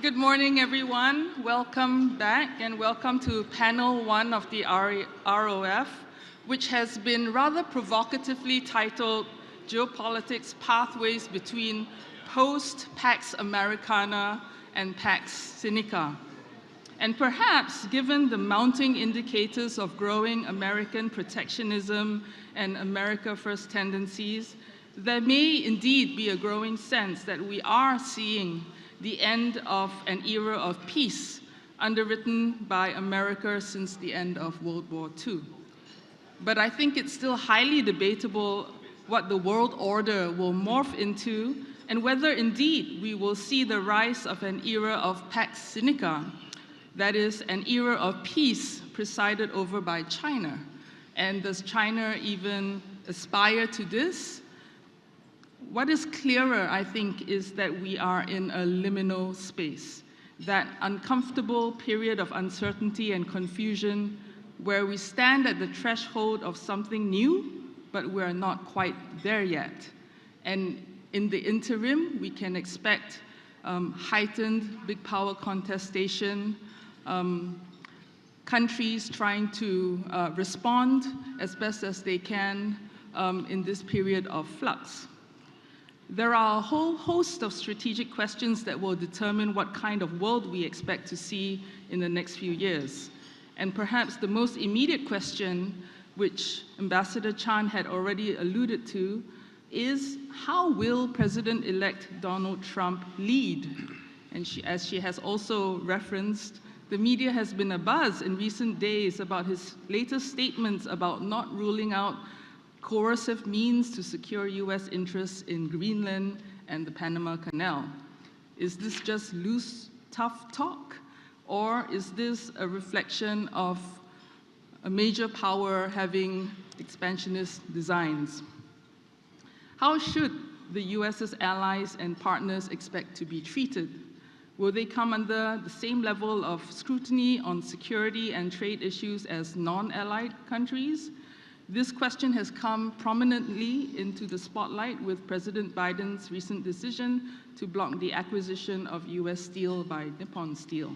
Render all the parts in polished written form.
Good morning, everyone. Welcome back and welcome to panel 1 of the ROF, which has been rather provocatively titled Geopolitics Pathways Between Post-Pax Americana and Pax Sinica. And perhaps, given the mounting indicators of growing American protectionism and America First tendencies, there may indeed be a growing sense that we are seeing the end of an era of peace underwritten by America since the end of World War II. But I think it's still highly debatable what the world order will morph into and whether indeed we will see the rise of an era of Pax Sinica, that is, an era of peace presided over by China. And does China even aspire to this? What is clearer, I think, is that we are in a liminal space, that uncomfortable period of uncertainty and confusion where we stand at the threshold of something new, but we're not quite there yet. And in the interim, we can expect heightened big power contestation, countries trying to respond as best as they can in this period of flux. There are a whole host of strategic questions that will determine what kind of world we expect to see in the next few years. And perhaps the most immediate question, which Ambassador Chan had already alluded to, is how will President-elect Donald Trump lead? And as she has also referenced, the media has been abuzz in recent days about his latest statements about not ruling out coercive means to secure US interests in Greenland and the Panama Canal. Is this just loose, tough talk? Or is this a reflection of a major power having expansionist designs? How should the US's allies and partners expect to be treated? Will they come under the same level of scrutiny on security and trade issues as non-allied countries? This question has come prominently into the spotlight with President Biden's recent decision to block the acquisition of US steel by Nippon Steel.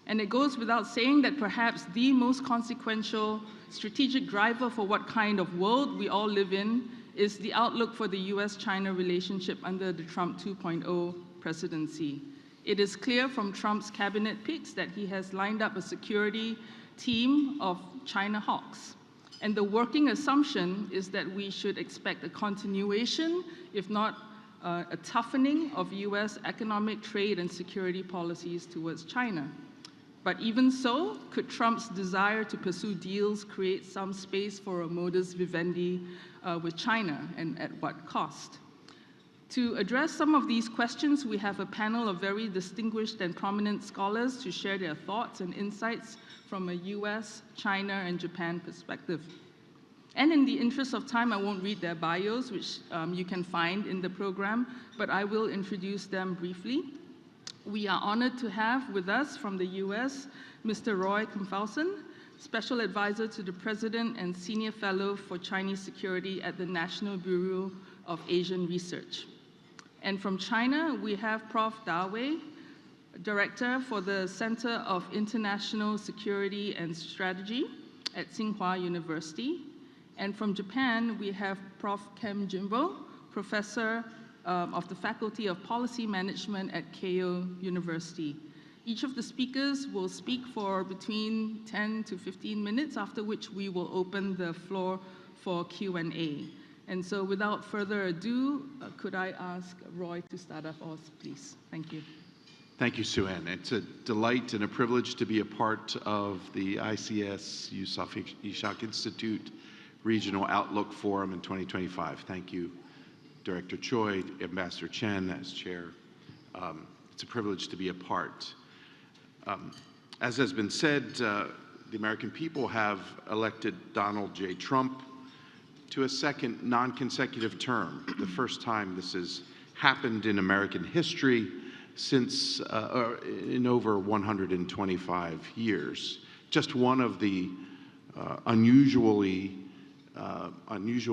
And it goes without saying that perhaps the most consequential strategic driver for what kind of world we all live in is the outlook for the US-China relationship under the Trump 2.0 presidency. It is clear from Trump's cabinet picks that he has lined up a security team of China hawks. And the working assumption is that we should expect a continuation, if not a toughening of US economic, trade, and security policies towards China. But even so, could Trump's desire to pursue deals create some space for a modus vivendi with China, and at what cost? To address some of these questions, we have a panel of very distinguished and prominent scholars to share their thoughts and insights from a US, China, and Japan perspective. And in the interest of time, I won't read their bios, which you can find in the program, but I will introduce them briefly. We are honored to have with us from the US, Mr. Roy Kamphausen, Special Advisor to the President and Senior Fellow for Chinese Security at the National Bureau of Asian Research. And from China, we have Prof. Da Wei, Director for the Center of International Security and Strategy at Tsinghua University. And from Japan, we have Prof. Ken Jimbo, Professor of the Faculty of Policy Management at Keio University. Each of the speakers will speak for between 10 to 15 minutes, after which we will open the floor for Q&A. And so without further ado, could I ask Roy to start us off, please? Thank you. Thank you, Sue-Ann. It's a delight and a privilege to be a part of the ISEAS Yusof Ishak Institute Regional Outlook Forum in 2025. Thank you, Director Choi, Ambassador Chen as chair. It's a privilege to be a part. As has been said, the American people have elected Donald J. Trump to a second non-consecutive term, the first time this has happened in American history since in over 125 years. Just one of the unusual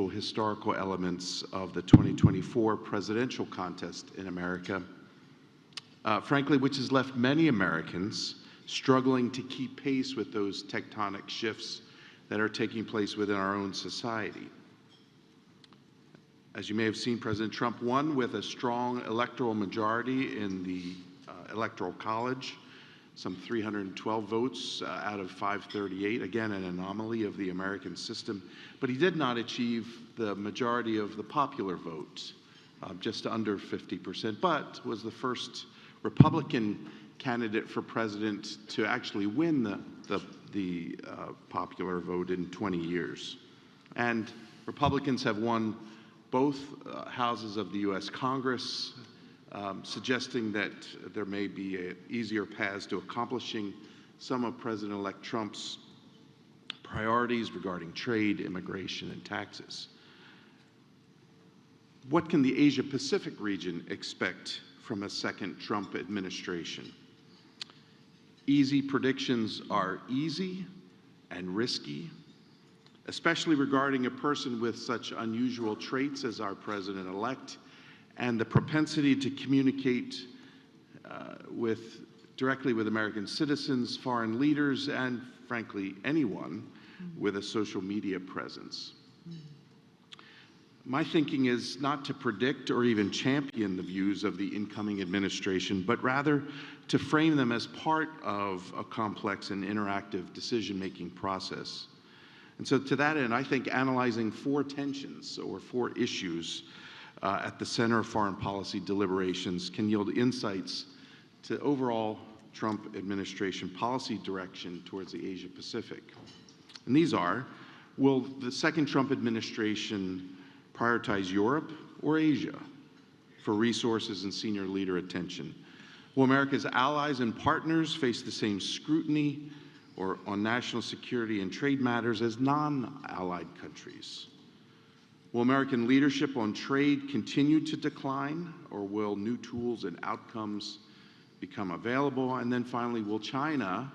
historical elements of the 2024 presidential contest in America. frankly, which has left many Americans struggling to keep pace with those tectonic shifts that are taking place within our own society. As you may have seen, President Trump won with a strong electoral majority in the Electoral College, some 312 votes out of 538, again, an anomaly of the American system. But he did not achieve the majority of the popular vote, just under 50%, but was the first Republican candidate for president to actually win the popular vote in 20 years. And Republicans have won both houses of the U.S. Congress, suggesting that there may be easier paths to accomplishing some of President-elect Trump's priorities regarding trade, immigration, and taxes. What can the Asia-Pacific region expect from a second Trump administration? Easy predictions are easy and risky, especially regarding a person with such unusual traits as our president-elect and the propensity to communicate directly with American citizens, foreign leaders, and frankly, anyone with a social media presence. My thinking is not to predict or even champion the views of the incoming administration, but rather to frame them as part of a complex and interactive decision-making process. And so to that end, I think analyzing four tensions or four issues at the center of foreign policy deliberations can yield insights to overall Trump administration policy direction towards the Asia-Pacific. And these are, will the second Trump administration prioritize Europe or Asia for resources and senior leader attention? Will America's allies and partners face the same scrutiny or on national security and trade matters as non-allied countries? Will American leadership on trade continue to decline, or will new tools and outcomes become available? And then finally, will China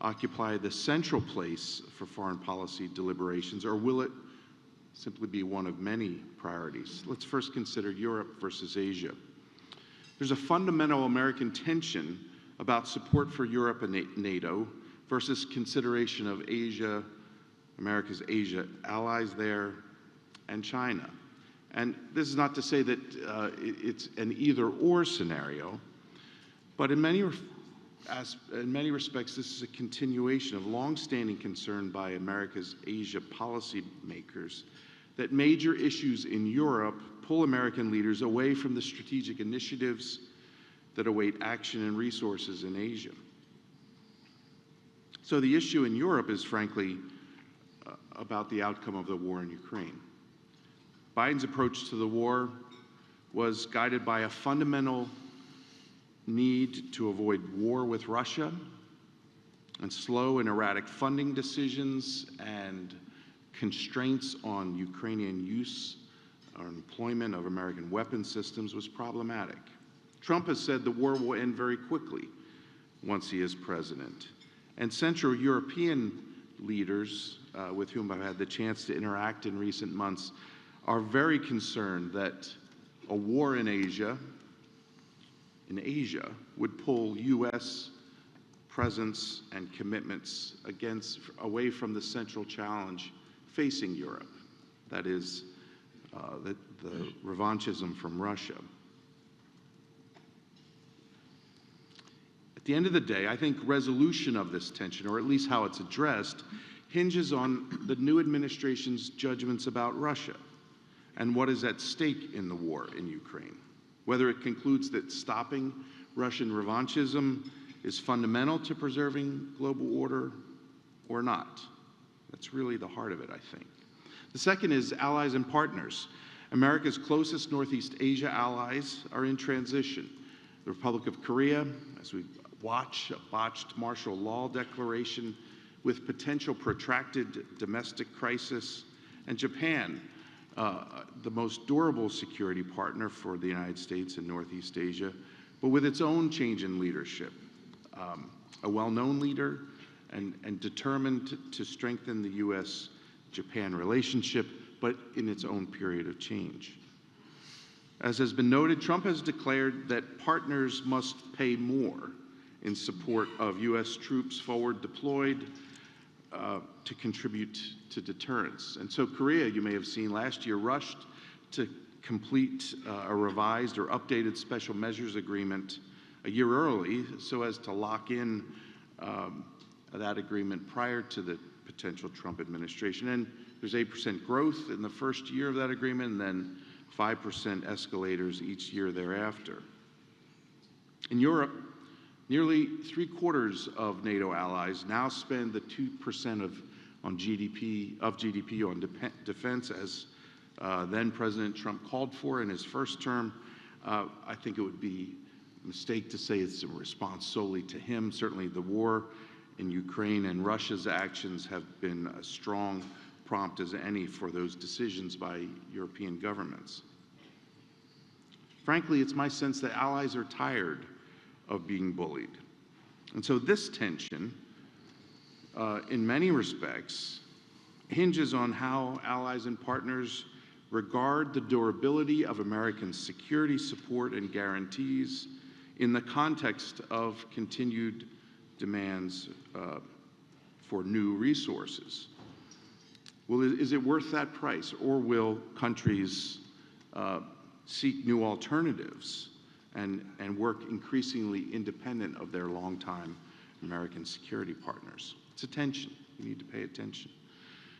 occupy the central place for foreign policy deliberations, or will it simply be one of many priorities? Let's first consider Europe versus Asia. There's a fundamental American tension about support for Europe and NATO versus consideration of Asia, America's Asia allies there, and China. And this is not to say that it's an either-or scenario, but in many respects, this is a continuation of long-standing concern by America's Asia policymakers that major issues in Europe pull American leaders away from the strategic initiatives that await action and resources in Asia. So the issue in Europe is, frankly, about the outcome of the war in Ukraine. Biden's approach to the war was guided by a fundamental need to avoid war with Russia and slow and erratic funding decisions and constraints on Ukrainian use or employment of American weapon systems was problematic. Trump has said the war will end very quickly once he is president. And Central European leaders with whom I've had the chance to interact in recent months are very concerned that a war in Asia would pull U.S. presence and commitments away from the central challenge facing Europe, that is, the revanchism from Russia. At the end of the day, I think resolution of this tension, or at least how it's addressed, hinges on the new administration's judgments about Russia and what is at stake in the war in Ukraine. Whether it concludes that stopping Russian revanchism is fundamental to preserving global order or not. That's really the heart of it, I think. The second is allies and partners. America's closest Northeast Asia allies are in transition. The Republic of Korea, as we watch a botched martial law declaration with potential protracted domestic crisis, and Japan, the most durable security partner for the United States in Northeast Asia, but with its own change in leadership. A well-known leader and determined to strengthen the U.S.-Japan relationship, but in its own period of change. As has been noted, Trump has declared that partners must pay more in support of U.S. troops forward deployed to contribute to deterrence. And so Korea, you may have seen last year, rushed to complete a revised or updated special measures agreement a year early so as to lock in that agreement prior to the potential Trump administration. And there's 8% growth in the first year of that agreement, and then 5% escalators each year thereafter. In Europe, nearly 3/4 of NATO allies now spend the 2% of GDP on defense, as then President Trump called for in his first term. I think it would be a mistake to say it's a response solely to him. Certainly the war in Ukraine and Russia's actions have been a strong prompt as any for those decisions by European governments. Frankly, it's my sense that allies are tired of being bullied. And so this tension, in many respects, hinges on how allies and partners regard the durability of American security support and guarantees in the context of continued demands for new resources. Well, is it worth that price, or will countries seek new alternatives and work increasingly independent of their longtime American security partners? It's a tension. We need to pay attention.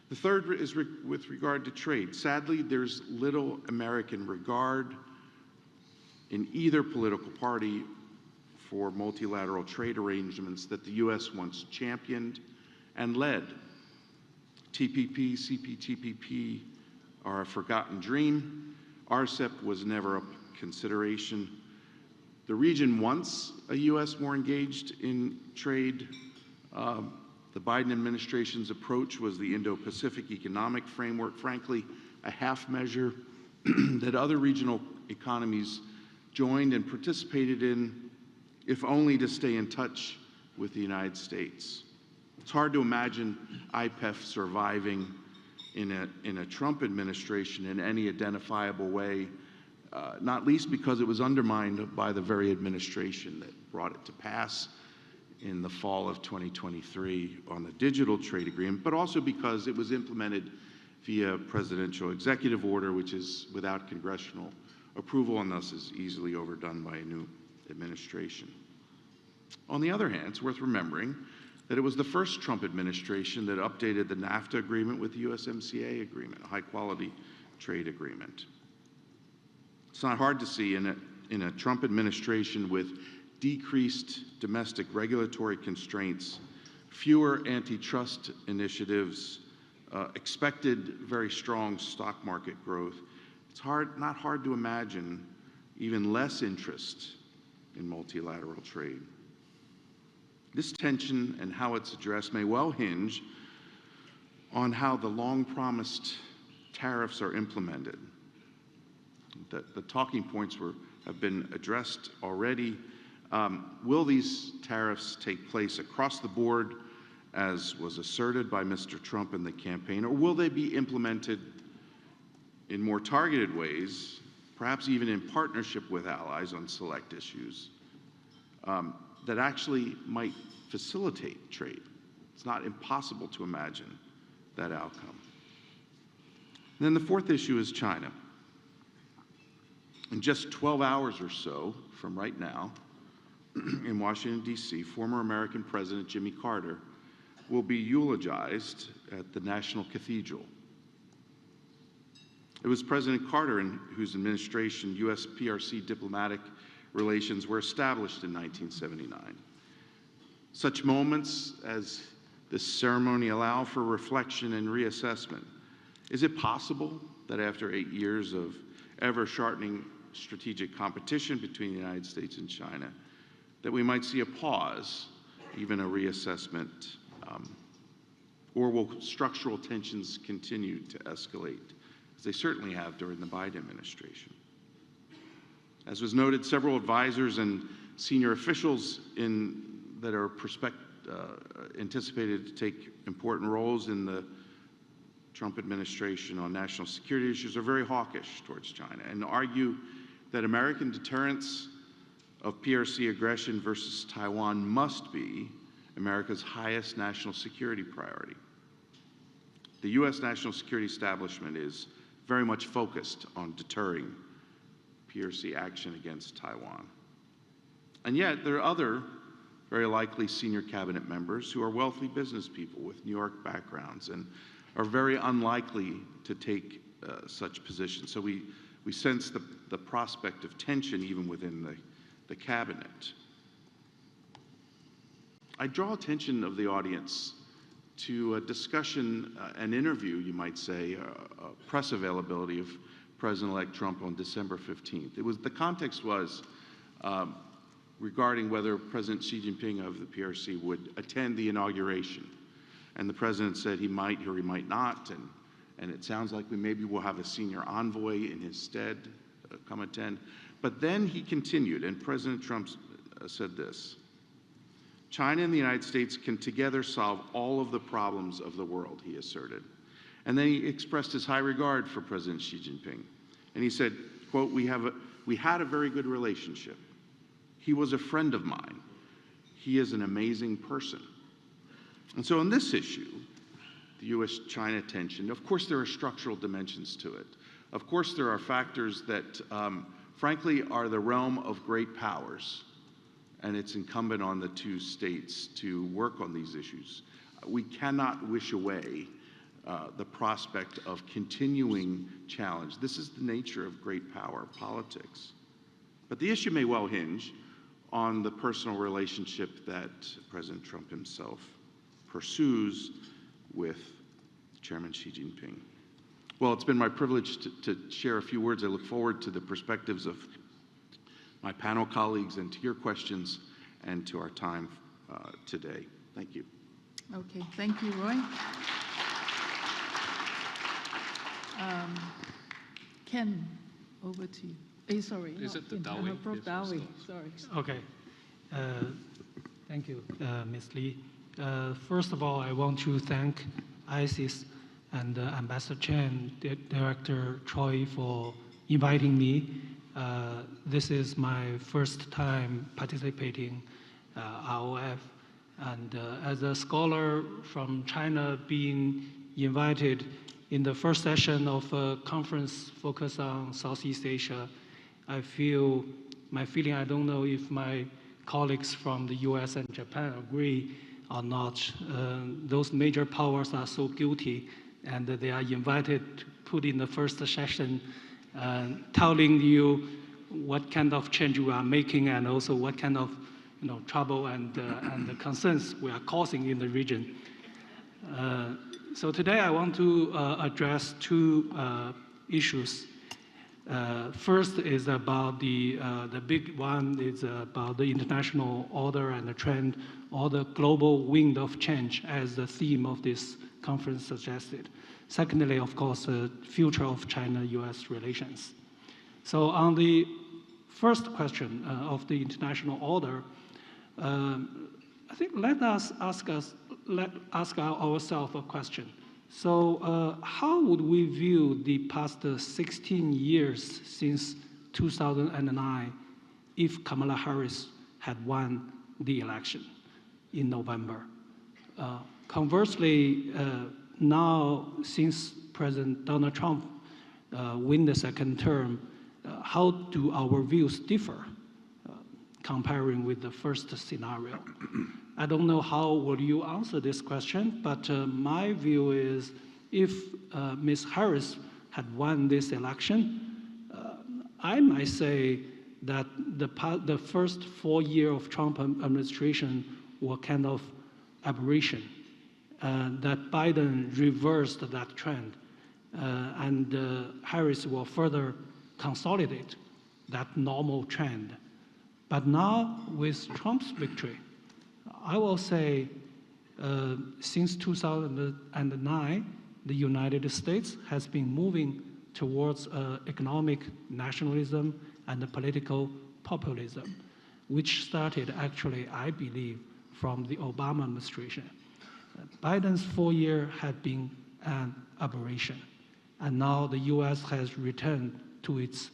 The third is with regard to trade. Sadly, there's little American regard in either political party for multilateral trade arrangements that the U.S. once championed and led. TPP, CPTPP are a forgotten dream. RCEP was never a consideration. The region wants a U.S. more engaged in trade. The Biden administration's approach was the Indo-Pacific Economic Framework, frankly, a half measure that other regional economies joined and participated in, if only to stay in touch with the United States. It's hard to imagine IPEF surviving in a Trump administration in any identifiable way, not least because it was undermined by the very administration that brought it to pass in the fall of 2023 on the digital trade agreement, but also because it was implemented via presidential executive order, which is without congressional approval and thus is easily overdone by a new administration. On the other hand, it's worth remembering that it was the first Trump administration that updated the NAFTA agreement with the USMCA agreement, a high-quality trade agreement. It's not hard to see in a Trump administration with decreased domestic regulatory constraints, fewer antitrust initiatives, expected very strong stock market growth. It's not hard to imagine even less interest in multilateral trade. This tension and how it's addressed may well hinge on how the long-promised tariffs are implemented. The talking points have been addressed already. Will these tariffs take place across the board, as was asserted by Mr. Trump in the campaign, or will they be implemented in more targeted ways, perhaps even in partnership with allies on select issues, that actually might facilitate trade? It's not impossible to imagine that outcome. And then the fourth issue is China. In just 12 hours or so from right now, in Washington, D.C., former American President Jimmy Carter will be eulogized at the National Cathedral. It was President Carter in whose administration U.S. PRC diplomatic relations were established in 1979. Such moments as this ceremony allow for reflection and reassessment. Is it possible that after 8 years of ever-sharpening strategic competition between the United States and China, that we might see a pause, even a reassessment, or will structural tensions continue to escalate, as they certainly have during the Biden administration? As was noted, several advisors and senior officials that are anticipated to take important roles in the Trump administration on national security issues are very hawkish towards China and argue that American deterrence of PRC aggression versus Taiwan must be America's highest national security priority. The U.S. national security establishment is very much focused on deterring PRC action against Taiwan. And yet, there are other very likely senior cabinet members who are wealthy business people with New York backgrounds and are very unlikely to take such positions. So we sense the prospect of tension even within the cabinet. I draw attention of the audience to a discussion, an interview, you might say, a press availability of President-elect Trump on December 15th. The context was regarding whether President Xi Jinping of the PRC would attend the inauguration. And the president said he might or he might not, and it sounds like maybe we'll have a senior envoy in his stead come attend. But then he continued, and President Trump said this: China and the United States can together solve all of the problems of the world, he asserted. And then he expressed his high regard for President Xi Jinping. And he said, quote, we had a very good relationship. He was a friend of mine. He is an amazing person. And so on this issue, the U.S.-China tension, of course there are structural dimensions to it. Of course there are factors that, frankly, are the realm of great powers. And it's incumbent on the two states to work on these issues. We cannot wish away the prospect of continuing challenge. This is the nature of great power politics. But the issue may well hinge on the personal relationship that President Trump himself pursues with Chairman Xi Jinping. Well, it's been my privilege to share a few words. I look forward to the perspectives of my panel colleagues and to your questions and to our time today. Thank you. Okay, thank you, Roy. Ken, over to you. Sorry. Is it the Dawei? Prof. Dawei, sorry. Okay. Thank you, Ms. Lee. First of all, I want to thank ISEAS and Ambassador Chen, Director Choi, for inviting me. This is my first time participating ROF, and as a scholar from China being invited in the first session of a conference focused on Southeast Asia, I feeling, I don't know if my colleagues from the US and Japan agree or not. Those major powers are so guilty, and they are invited to put in the first session telling you what kind of change we are making and also what kind of trouble and the concerns we are causing in the region. So today I want to address two issues. First is about the big one is about the international order and the trend, or the global wind of change as the theme of this conference suggested. Secondly, of course, the future of China-US relations. So on the first question of the international order, I think let us ask ourselves a question. So how would we view the past 16 years since 2009 if Kamala Harris had won the election in November? Conversely, now since President Donald Trump win the second term, how do our views differ comparing with the first scenario? I don't know how will you answer this question, but my view is if Ms. Harris had won this election, I might say that the first 4 years of Trump administration were kind of aberration, that Biden reversed that trend, and Harris will further consolidate that normal trend. But now with Trump's victory, I will say since 2009, the United States has been moving towards economic nationalism and political populism, which started actually, I believe, from the Obama administration. Biden's 4 years had been an aberration, and now the US has returned to its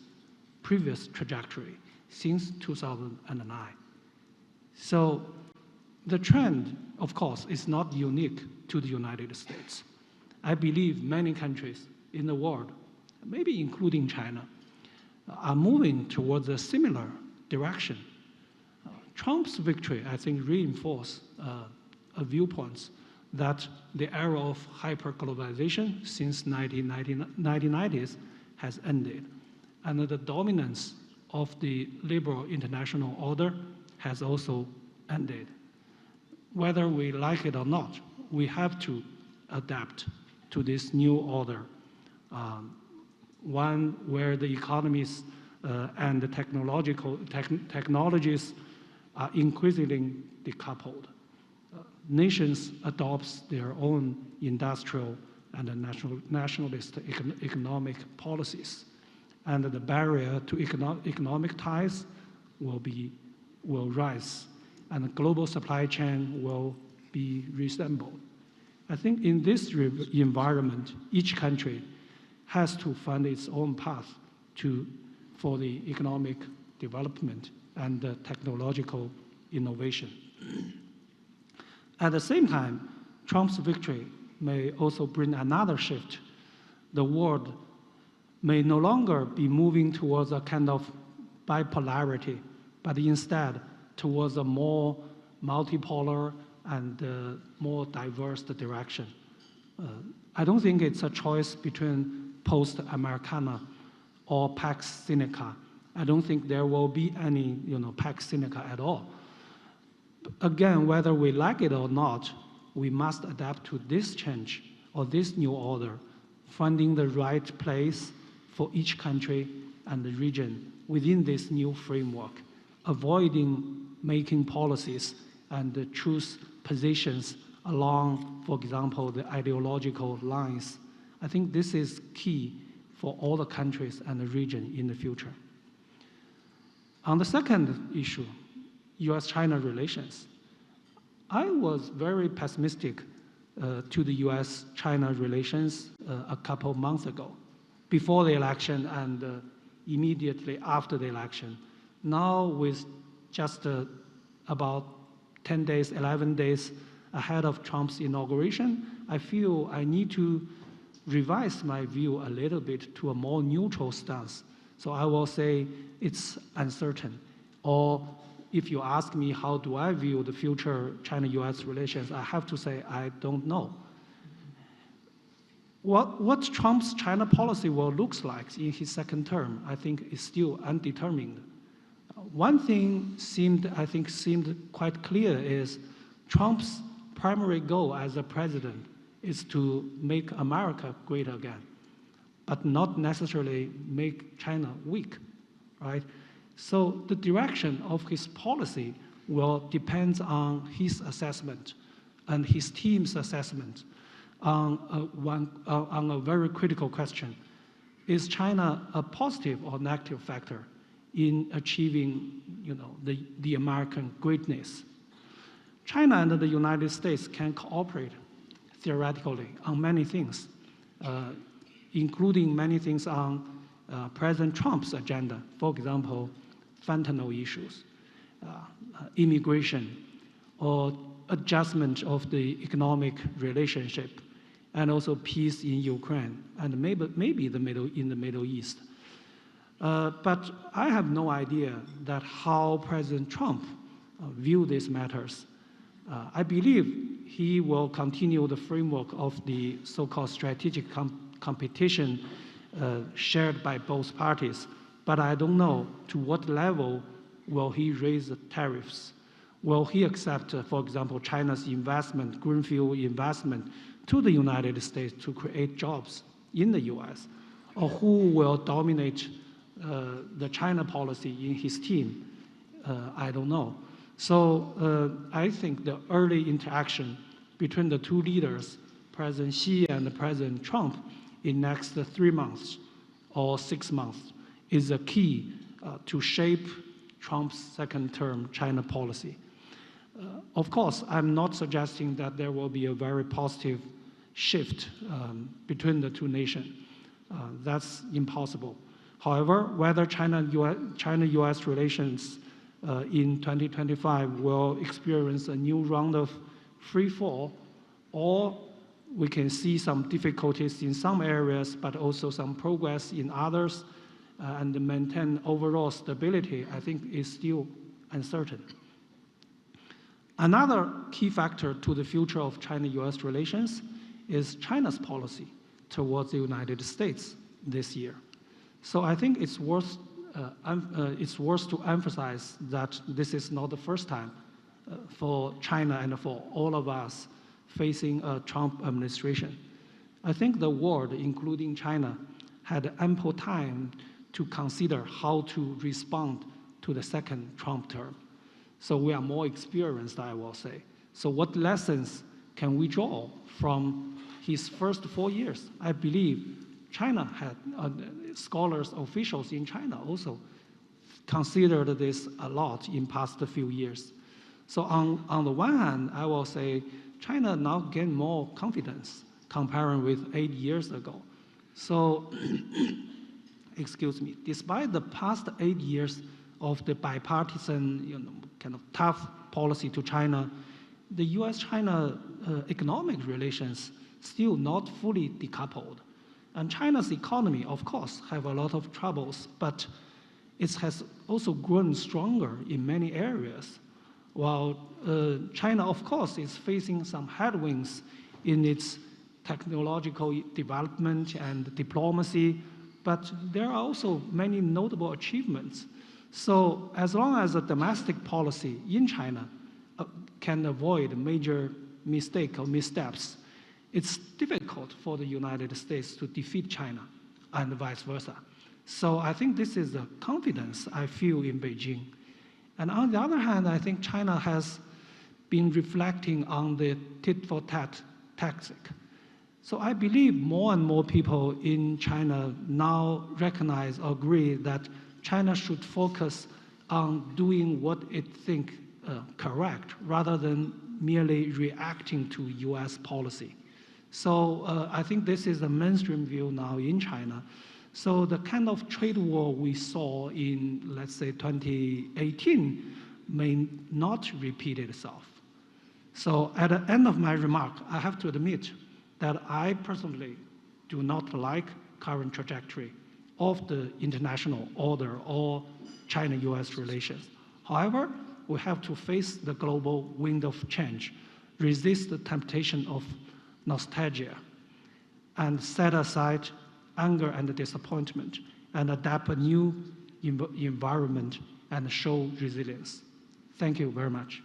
previous trajectory since 2009. So the trend, of course, is not unique to the United States. I believe many countries in the world, maybe including China, are moving towards a similar direction. Trump's victory, I think, reinforced a viewpoint that the era of hyperglobalization since 1990s has ended, and the dominance of the liberal international order has also ended. Whether we like it or not, we have to adapt to this new order, one where the economies and the technologies are increasingly decoupled. Nations adopt their own industrial and nationalist economic policies, and the barrier to economic ties will rise, and the global supply chain will be reassembled. I think in this environment, each country has to find its own path for the economic development and the technological innovation. At the same time, Trump's victory may also bring another shift. The world may no longer be moving towards a kind of bipolarity, but instead towards a more multipolar and more diverse direction. I don't think it's a choice between post-Americana or Pax Sinica. I don't think there will be any, Pax Sinica at all. Again, whether we like it or not, we must adapt to this change or this new order, finding the right place for each country and the region within this new framework, avoiding making policies and choose positions along, for example, the ideological lines. I think this is key for all the countries and the region in the future. On the second issue, US-China relations, I was very pessimistic to the US-China relations a couple months ago, before the election and immediately after the election. Now, with just about 10 days, 11 days ahead of Trump's inauguration, I feel I need to revise my view a little bit to a more neutral stance. So I will say it's uncertain. Or if you ask me how do I view the future China-US relations, I have to say I don't know. What Trump's China policy will look like in his second term, I think is still undetermined. One thing seemed quite clear is Trump's primary goal as a president is to make America great again, but not necessarily make China weak, right? So the direction of his policy will depend on his assessment and his team's assessment on a very critical question. Is China a positive or negative factor in achieving the American greatness? China and the United States can cooperate theoretically on many things, including many things on President Trump's agenda. For example, fentanyl issues, immigration, or adjustment of the economic relationship, and also peace in Ukraine, and maybe in the Middle East. But I have no idea that how President Trump view these matters. I believe he will continue the framework of the so-called strategic competition shared by both parties, but I don't know to what level will he raise the tariffs. Will he accept, for example, China's investment, greenfield investment to the United States to create jobs in the US? Or who will dominate the China policy in his team? I don't know. So I think the early interaction between the two leaders, President Xi and President Trump, in next 3 months or 6 months is a key to shape Trump's second-term China policy. Of course, I'm not suggesting that there will be a very positive shift between the two nations. That's impossible. However, whether China-US relations in 2025 will experience a new round of free fall, or we can see some difficulties in some areas, but also some progress in others, and maintain overall stability, I think is still uncertain. Another key factor to the future of China-US relations is China's policy towards the United States this year. So I think it's worth to emphasize that this is not the first time for China and for all of us facing a Trump administration. I think the world, including China, had ample time to consider how to respond to the second Trump term. So we are more experienced, I will say. So what lessons can we draw from his first 4 years? I believe China had, scholars, officials in China also considered this a lot in past few years. So on the one hand, I will say China now gained more confidence comparing with 8 years ago. So, excuse me, despite the past 8 years of the bipartisan, kind of tough policy to China, the US-China economic relations still not fully decoupled. And China's economy, of course, have a lot of troubles, but it has also grown stronger in many areas. While China, of course, is facing some headwinds in its technological development and diplomacy, but there are also many notable achievements. So as long as the domestic policy in China can avoid major mistakes or missteps, it's difficult for the United States to defeat China and vice versa. So I think this is the confidence I feel in Beijing. And on the other hand, I think China has been reflecting on the tit-for-tat tactic. So I believe more and more people in China now recognize or agree that China should focus on doing what it thinks correct rather than merely reacting to US policy. So I think this is the mainstream view now in China. So the kind of trade war we saw in, let's say, 2018 may not repeat itself. So at the end of my remark, I have to admit that I personally do not like current trajectory of the international order or China-US relations. However, we have to face the global wind of change, resist the temptation of nostalgia, and set aside anger and disappointment, and adapt a new environment and show resilience. Thank you very much.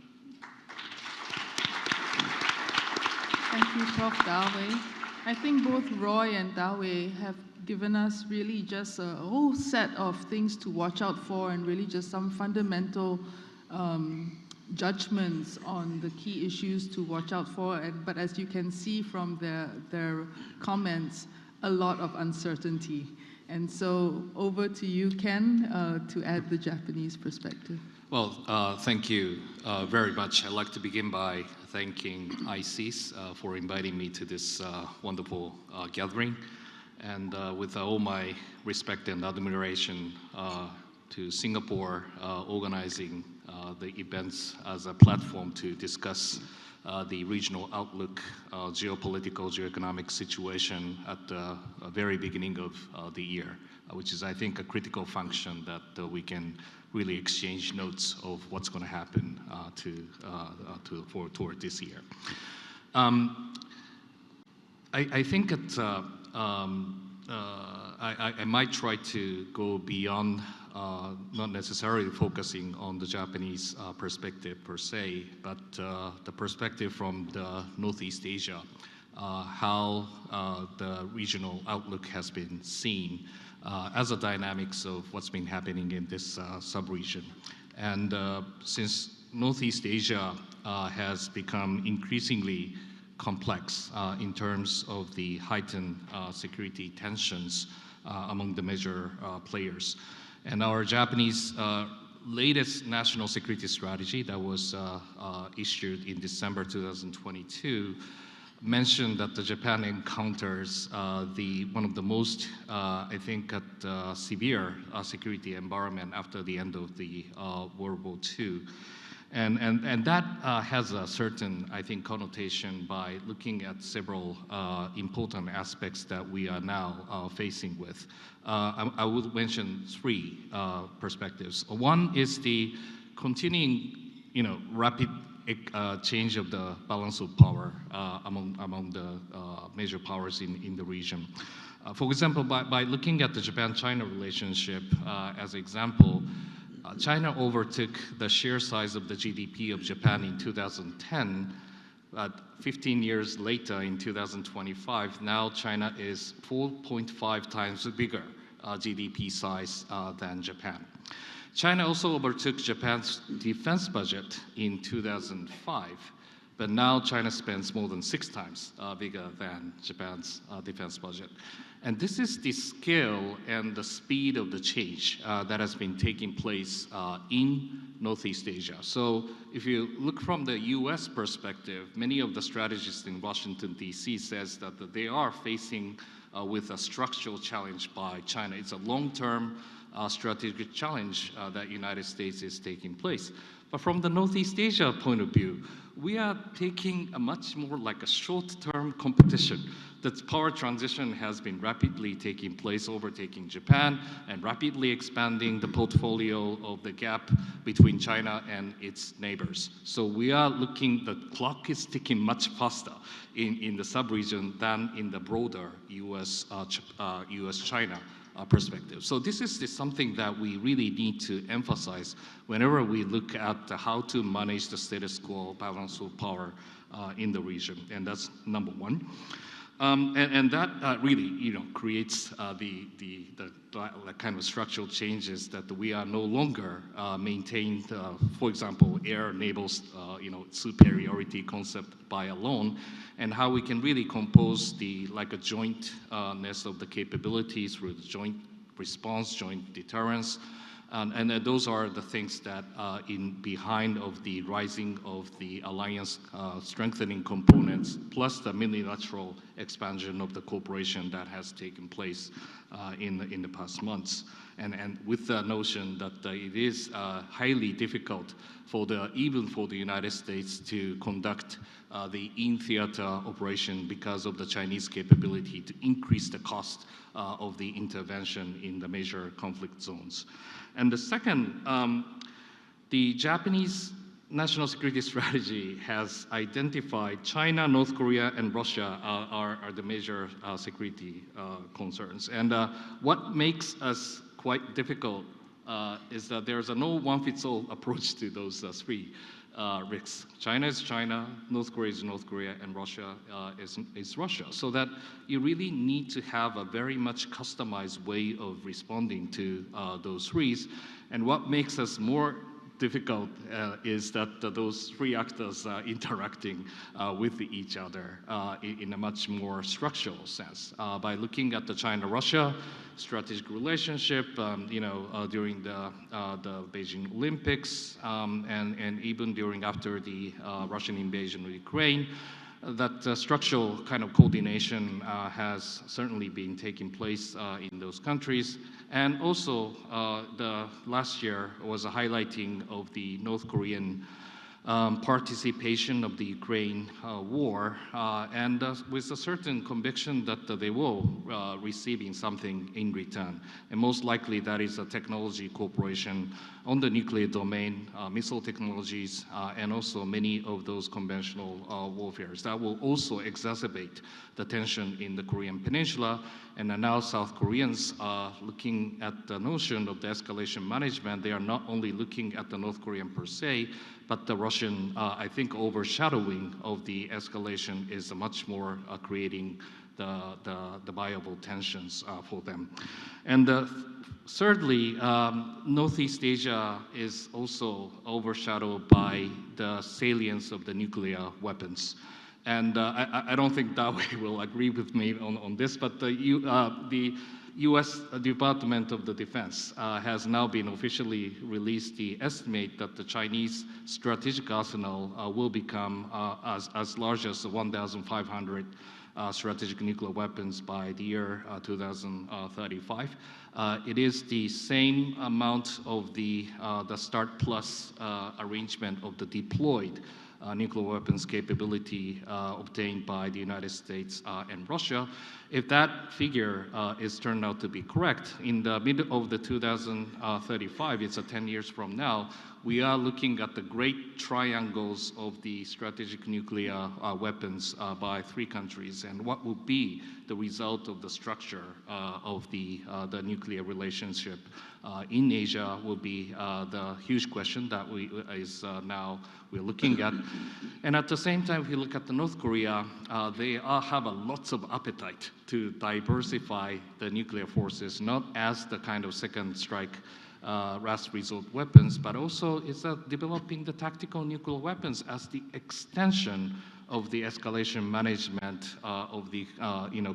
Thank you, Prof. Dawei. I think both Roy and Dawei have given us really just a whole set of things to watch out for and really just some fundamental judgments on the key issues to watch out for. But as you can see from their comments, a lot of uncertainty. And so over to you, Ken, to add the Japanese perspective. Well, thank you very much. I'd like to begin by thanking ISEAS for inviting me to this wonderful gathering. And with all my respect and admiration to Singapore organizing the events as a platform to discuss the regional outlook, geopolitical, geoeconomic situation at the very beginning of the year, which is, I think, a critical function that we can really exchange notes of what's going to happen toward this year. I think that I might try to go beyond not necessarily focusing on the Japanese perspective per se, but the perspective from the Northeast Asia, how the regional outlook has been seen as a dynamics of what's been happening in this sub-region. And since Northeast Asia has become increasingly complex in terms of the heightened security tensions among the major players. And our Japanese latest national security strategy that was issued in December 2022 mention that the Japan encounters one of the most, I think, severe security environment after the end of the World War II. And that has a certain, I think, connotation by looking at several important aspects that we are now facing with. I would mention three perspectives. One is the continuing, rapid change of the balance of power among the major powers in the region. For example, by looking at the Japan-China relationship as an example, China overtook the share size of the GDP of Japan in 2010. 15 years later, in 2025, now China is 4.5 times bigger GDP size than Japan. China also overtook Japan's defense budget in 2005, but now China spends more than 6 times bigger than Japan's defense budget. And this is the scale and the speed of the change that has been taking place in Northeast Asia. So if you look from the US perspective, many of the strategists in Washington, DC says that they are facing with a structural challenge by China. It's a long-term strategic challenge that United States is taking place. But from the Northeast Asia point of view, we are taking a much more like a short-term competition. That power transition has been rapidly taking place, overtaking Japan, and rapidly expanding the portfolio of the gap between China and its neighbors. So we are looking, the clock is ticking much faster in the sub-region than in the broader US-China perspective. So this is something that we really need to emphasize whenever we look at how to manage the status quo balance of power in the region, and that's number one. And that really, creates the kind of structural changes that we are no longer maintained. For example, air naval, superiority concept by alone, and how we can really compose a jointness of the capabilities through the joint response, joint deterrence. And those are the things that behind of the rising of the alliance strengthening components, plus the unilateral expansion of the cooperation that has taken place in the past months. And with the notion that it is highly difficult even for the United States to conduct the in-theater operation because of the Chinese capability to increase the cost of the intervention in the major conflict zones. And the second, the Japanese national security strategy has identified China, North Korea, and Russia are the major security concerns. And what makes us quite difficult is that there's a no one-fits-all approach to those three risks. China is China, North Korea is North Korea, and Russia is Russia. So that you really need to have a very much customized way of responding to those threes. And what makes us more difficult is that those three actors are interacting with each other in a much more structural sense. By looking at the China-Russia strategic relationship, during the Beijing Olympics, and even after the Russian invasion of Ukraine, that structural kind of coordination has certainly been taking place in those countries. And also, the last year was a highlighting of the North Korean participation of the Ukraine war, and with a certain conviction that they will receiving something in return. And most likely that is a technology cooperation on the nuclear domain, missile technologies, and also many of those conventional warfares. That will also exacerbate the tension in the Korean Peninsula. And now South Koreans are looking at the notion of the escalation management. They are not only looking at the North Korean per se, but the Russian, I think, overshadowing of the escalation is much more creating the viable tensions for them. And thirdly, Northeast Asia is also overshadowed by the salience of the nuclear weapons. And I don't think Dawei will agree with me on this, but the U.S. Department of the Defense has now been officially released the estimate that the Chinese strategic arsenal will become as large as 1,500 strategic nuclear weapons by the year 2035. It is the same amount of the START Plus arrangement of the deployed nuclear weapons capability obtained by the United States and Russia. If that figure is turned out to be correct, in the middle of the 2035, it's 10 years from now, we are looking at the great triangles of the strategic nuclear weapons by 3 countries, and what will be the result of the structure of the nuclear relationship in Asia will be the huge question that we're looking at. And at the same time, if you look at the North Korea, they have a lots of appetite to diversify the nuclear forces, not as the kind of second strike last resort weapons, but also it's developing the tactical nuclear weapons as the extension of the escalation management of the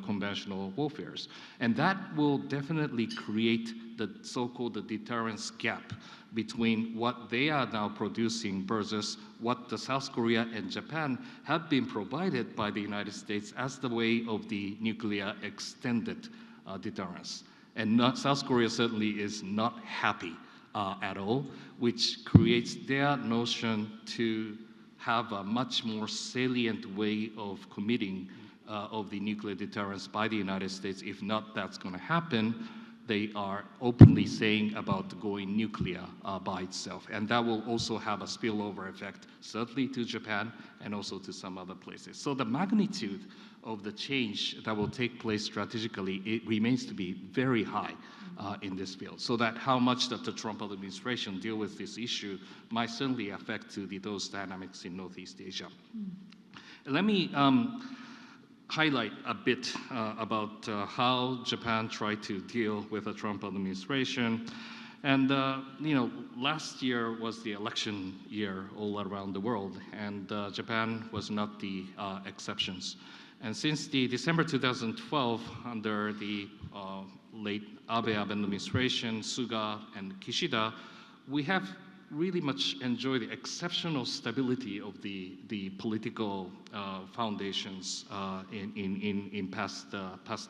conventional warfares. And that will definitely create the so-called deterrence gap between what they are now producing versus what the South Korea and Japan have been provided by the United States as the way of the nuclear extended deterrence. And South Korea certainly is not happy at all, which creates their notion to have a much more salient way of committing of the nuclear deterrence by the United States. If not, that's going to happen. They are openly saying about going nuclear by itself. And that will also have a spillover effect, certainly to Japan and also to some other places. So the magnitude of the change that will take place strategically, it remains to be very high in this field. So that how much that the Trump administration deal with this issue might certainly affect those dynamics in Northeast Asia. Let me highlight a bit about how Japan tried to deal with the Trump administration. And last year was the election year all around the world, and Japan was not the exceptions. And since the December 2012, under the late Abe administration, Suga and Kishida, we have really much enjoyed the exceptional stability of the political foundations in past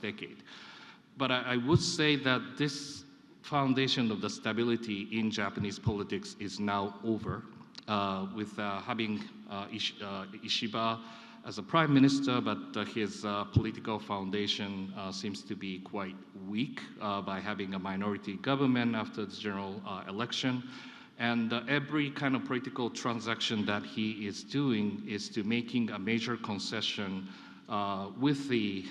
decade. But I would say that this foundation of the stability in Japanese politics is now over, with having Ishiba as a prime minister, but his political foundation seems to be quite weak by having a minority government after the general election. And every kind of political transaction that he is doing is to making a major concession with the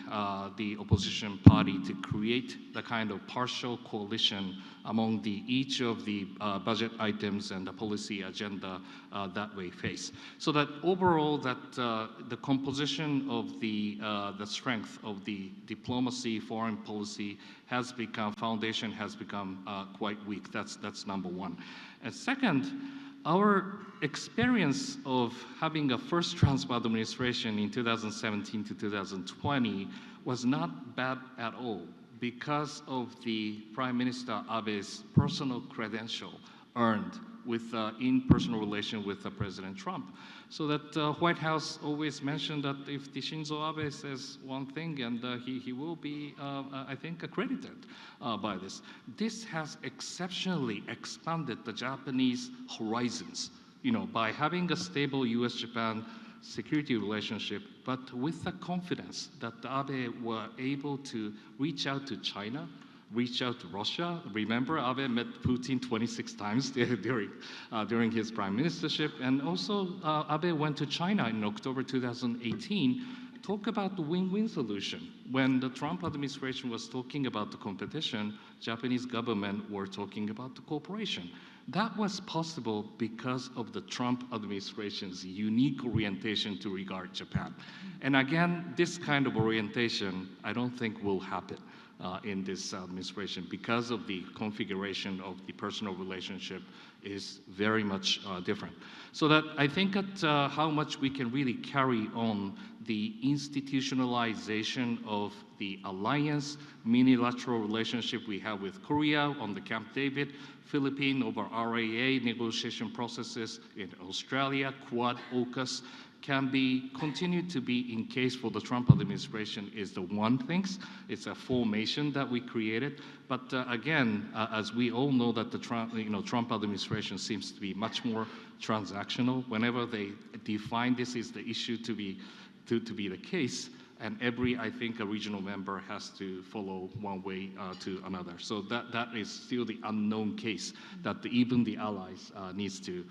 opposition party to create the kind of partial coalition among each of the budget items and the policy agenda that we face. So that overall, that the composition of the strength of the diplomacy, foreign policy foundation has become quite weak. That's number one. And second, our experience of having a first Trump administration in 2017 to 2020 was not bad at all because of the Prime Minister Abe's personal credential earned with in-personal relation with President Trump. So that White House always mentioned that if the Shinzo Abe says one thing, and he will be, I think, accredited by this. This has exceptionally expanded the Japanese horizons, by having a stable U.S.-Japan security relationship, but with the confidence that Abe were able to reach out to China, reach out to Russia. Remember, Abe met Putin 26 times during his prime ministership. And also, Abe went to China in October 2018, talk about the win-win solution. When the Trump administration was talking about the competition, Japanese government were talking about the cooperation. That was possible because of the Trump administration's unique orientation to regard Japan. And again, this kind of orientation, I don't think will happen in this administration because of the configuration of the personal relationship is very much different. So that I think that how much we can really carry on the institutionalization of the alliance, unilateral relationship we have with Korea on the Camp David, Philippines over RAA negotiation processes in Australia, Quad, AUKUS, can be continued to be in case for the Trump administration is the one thing. It's a formation that we created. But again, as we all know that the Trump administration seems to be much more transactional. Whenever they define this is the issue to be the case, and I think a regional member has to follow one way to another. So that is still the unknown case that even the allies needs to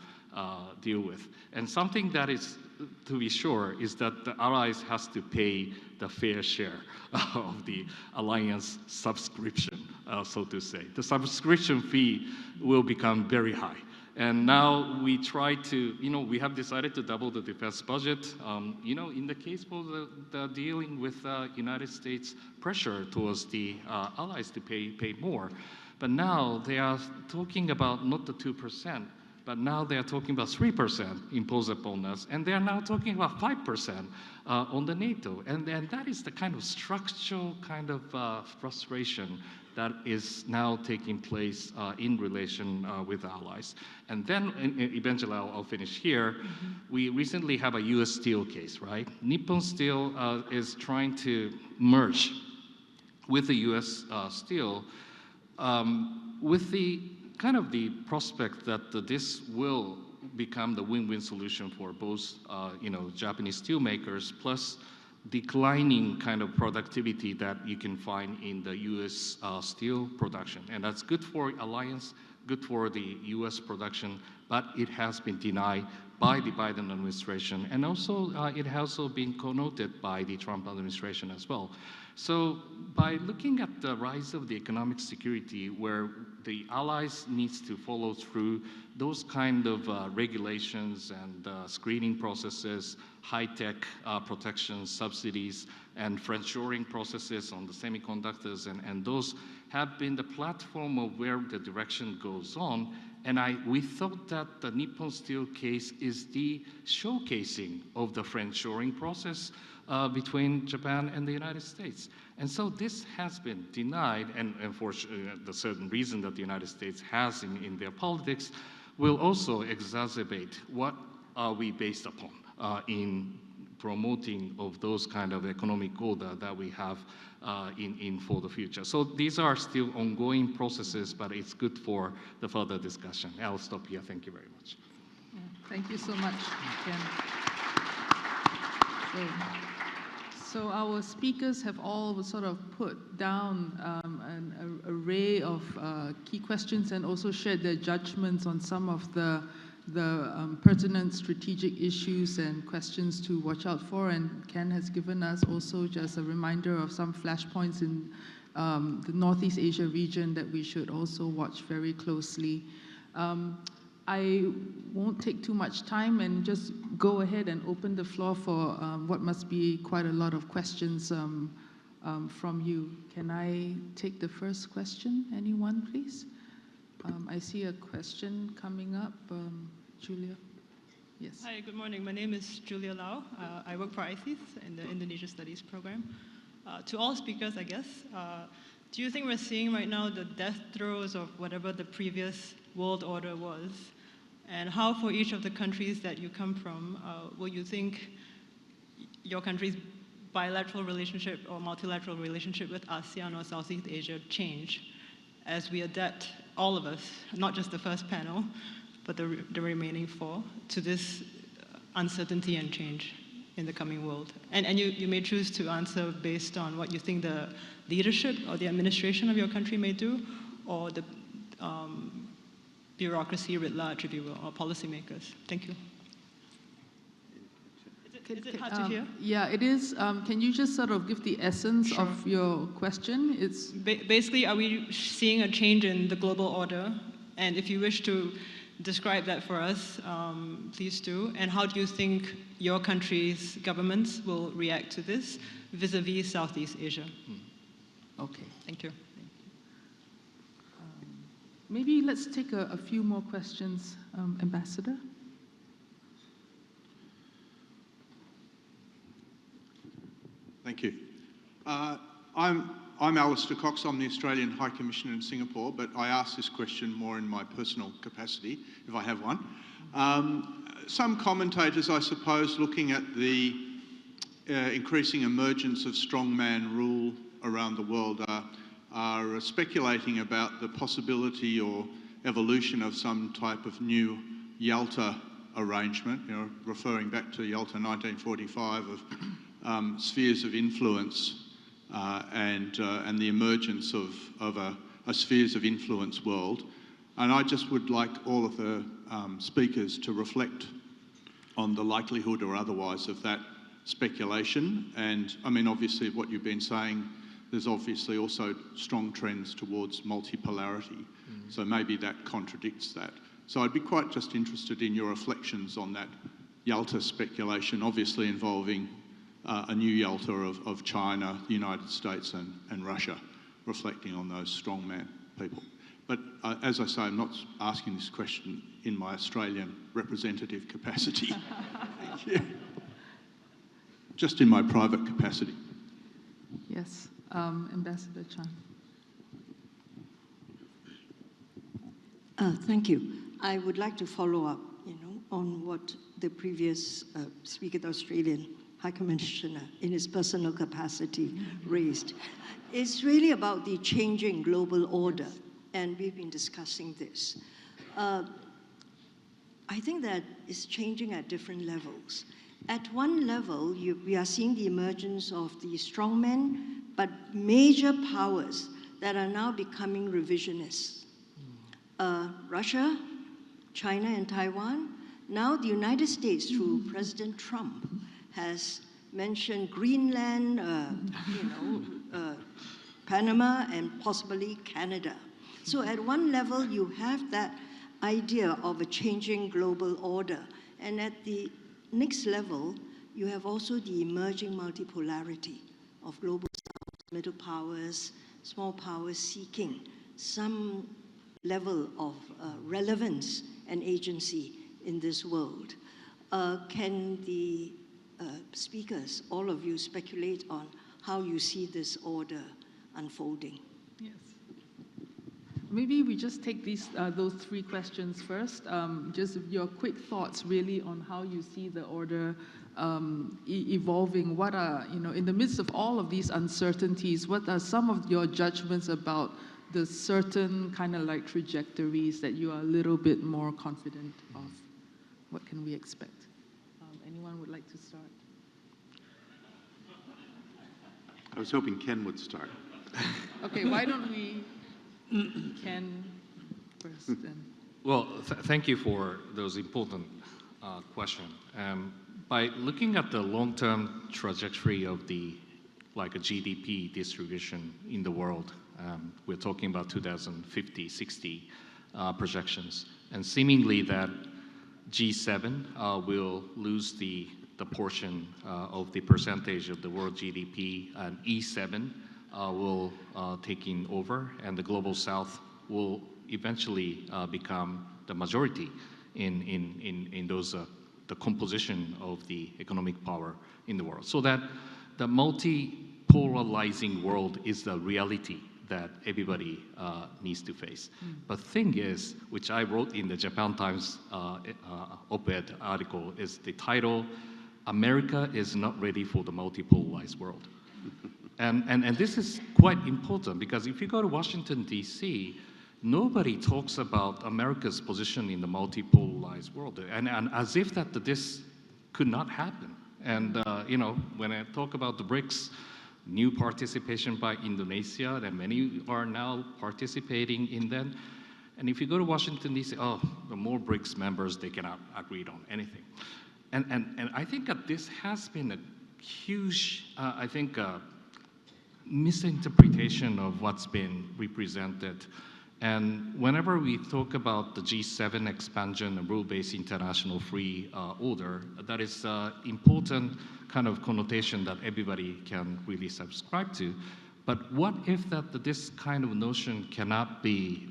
deal with. And something that is, to be sure, is that the allies has to pay the fair share of the alliance subscription, so to say. The subscription fee will become very high. And now we try to, we have decided to double the defense budget. In the case of the dealing with United States pressure towards the allies to pay more. But now they are talking about not the 2%, but now they are talking about 3% imposed upon us, and they are now talking about 5% on the NATO. And that is the kind of structural kind of frustration that is now taking place in relation with allies. And then eventually I'll finish here. Mm-hmm. We recently have a US Steel case, right? Nippon Steel is trying to merge with the US Steel with the kind of the prospect that this will become the win-win solution for both, Japanese steelmakers plus declining kind of productivity that you can find in the U.S. Steel production. And that's good for alliance, good for the U.S. production, but it has been denied by the Biden administration. And also, it has also been connoted by the Trump administration as well. So by looking at the rise of the economic security where the allies needs to follow through those kind of regulations and screening processes, high-tech protection subsidies, and friendshoring processes on the semiconductors, and those have been the platform of where the direction goes on. And we thought that the Nippon Steel case is the showcasing of the friendshoring process between Japan and the United States. And so this has been denied, and for the certain reason that the United States has in their politics, will also exacerbate what are we based upon in promoting of those kind of economic goals that we have in for the future. So these are still ongoing processes, but it's good for the further discussion. I'll stop here. Thank you very much. Yeah, thank you so much, Ken. So our speakers have all sort of put down an array of key questions and also shared their judgments on some of the pertinent strategic issues and questions to watch out for. And Ken has given us also just a reminder of some flashpoints in the Northeast Asia region that we should also watch very closely. I won't take too much time and just go ahead and open the floor for what must be quite a lot of questions from you. Can I take the first question? Anyone, please? I see a question coming up. Julia? Yes. Hi, good morning. My name is Julia Lau. I work for ISEAS in the Indonesia Studies program. To all speakers, I guess, do you think we're seeing right now the death throes of whatever the previous world order was? And how, for each of the countries that you come from, will you think your country's bilateral relationship or multilateral relationship with ASEAN or Southeast Asia change as we adapt, all of us, not just the first panel, but the remaining four, to this uncertainty and change in the coming world? And you may choose to answer based on what you think the leadership or the administration of your country may do, or the bureaucracy writ large, if you will, or policymakers. Thank you. Is it hard to hear? Yeah, it is. Can you just sort of give the essence of your question? It's basically, are we seeing a change in the global order? And if you wish to describe that for us, please do. And how do you think your country's governments will react to this vis-a-vis Southeast Asia? Okay. Thank you. Maybe let's take a few more questions, Ambassador. Thank you. I'm Alistair Cox. I'm the Australian High Commissioner in Singapore, but I ask this question more in my personal capacity, if I have one. Some commentators, I suppose, looking at the increasing emergence of strongman rule around the world are speculating about the possibility or evolution of some type of new Yalta arrangement, referring back to Yalta 1945 of spheres of influence and the emergence of a spheres of influence world. And I just would like all of the speakers to reflect on the likelihood or otherwise of that speculation. And I mean, obviously what you've been saying, there's obviously also strong trends towards multipolarity. So maybe that contradicts that. So I'd be quite just interested in your reflections on that Yalta speculation, obviously involving a new Yalta of China, the United States and Russia, reflecting on those strongman people. But as I say, I'm not asking this question in my Australian representative capacity. Thank you. Just in my private capacity. Yes, Ambassador Chan. Thank you. I would like to follow up, on what the previous speaker, the Australian High Commissioner, in his personal capacity raised. It's really about the changing global order, and we've been discussing this. I think that it's changing at different levels. At one level, we are seeing the emergence of the strongmen, but major powers that are now becoming revisionists. Russia, China, and Taiwan. Now the United States, through President Trump, has mentioned Greenland, Panama, and possibly Canada. So at one level, you have that idea of a changing global order. And at the next level, you have also the emerging multipolarity of global south, middle powers, small powers seeking some level of relevance and agency in this world. Can the speakers, all of you, speculate on how you see this order unfolding? Yes. Maybe we just take those three questions first. Just your quick thoughts really on how you see the order evolving. What are, in the midst of all of these uncertainties, what are some of your judgments about the certain kind of like trajectories that you are a little bit more confident of? What can we expect? Anyone would like to start? I was hoping Ken would start. Okay, why don't we Ken first then? Well, thank you for those important questions. By looking at the long-term trajectory of a GDP distribution in the world, we're talking about 2050, 60 projections, and seemingly that G7 will lose the portion of the percentage of the world GDP, and E7 will taking over, and the global south will eventually become the majority in those the composition of the economic power in the world. So that the multi-polarizing world is the reality that everybody needs to face. But thing is, which I wrote in the Japan Times op-ed article, is the title, America is not ready for the multipolarized world. And this is quite important, because if you go to Washington, D.C., nobody talks about America's position in the multipolarized world, and as if that this could not happen. And when I talk about the BRICS, new participation by Indonesia, and many are now participating in them. And if you go to Washington, D.C., the more BRICS members, they cannot agree on anything. And I think that this has been a huge, misinterpretation of what's been represented. And whenever we talk about the G7 expansion and rule-based international free order, that is important kind of connotation that everybody can really subscribe to. But what if this kind of notion cannot be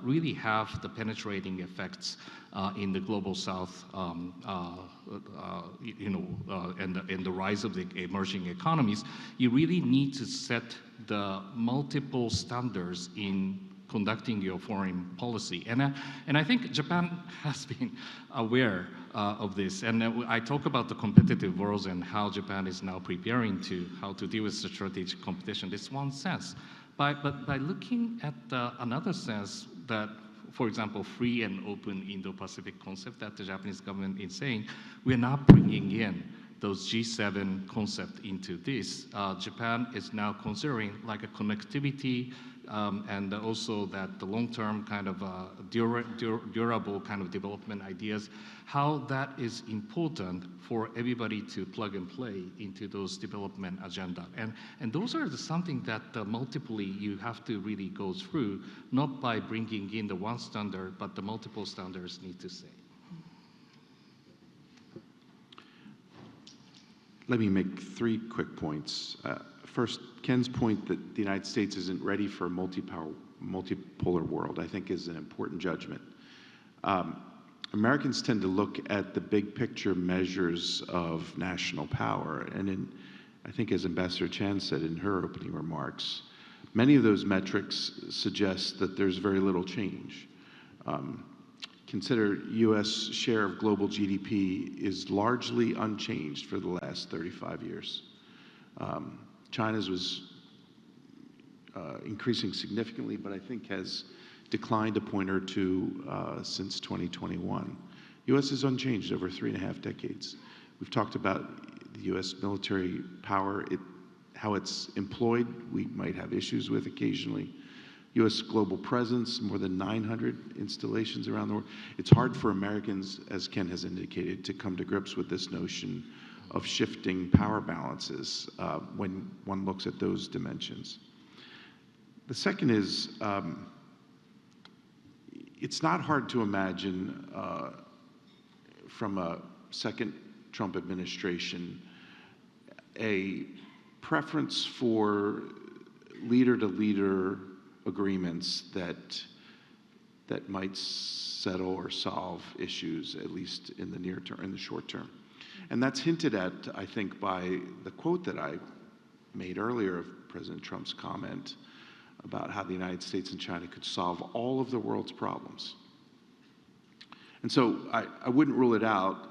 really have the penetrating effects in the global South, and the rise of the emerging economies? You really need to set the multiple standards in conducting your foreign policy. And I think Japan has been aware of this. And I talk about the competitive worlds and how Japan is now preparing how to deal with the strategic competition. This one sense. But by looking at another sense that, for example, free and open Indo-Pacific concept that the Japanese government is saying, we're not bringing in those G7 concept into this. Japan is now considering like a connectivity and also that the long-term kind of durable kind of development ideas, how that is important for everybody to plug and play into those development agenda. And those are something that multiply you have to really go through, not by bringing in the one standard, but the multiple standards need to say. Let me make 3 quick points. First, Ken's point that the United States isn't ready for a multipolar world, I think is an important judgment. Americans tend to look at the big picture measures of national power, and I think as Ambassador Chan said in her opening remarks, many of those metrics suggest that there's very little change. Consider U.S. share of global GDP is largely unchanged for the last 35 years. China's was increasing significantly, but I think has declined a point or two since 2021. U.S. is unchanged over 3.5 decades. We've talked about the U.S. military power, how it's employed. We might have issues with occasionally. U.S. global presence, more than 900 installations around the world. It's hard for Americans, as Ken has indicated, to come to grips with this notion of shifting power balances when one looks at those dimensions. The second is, it's not hard to imagine from a second Trump administration a preference for leader-to-leader agreements that might settle or solve issues, at least in the near term, in the short term. And that's hinted at, I think, by the quote that I made earlier of President Trump's comment about how the United States and China could solve all of the world's problems. And so I wouldn't rule it out.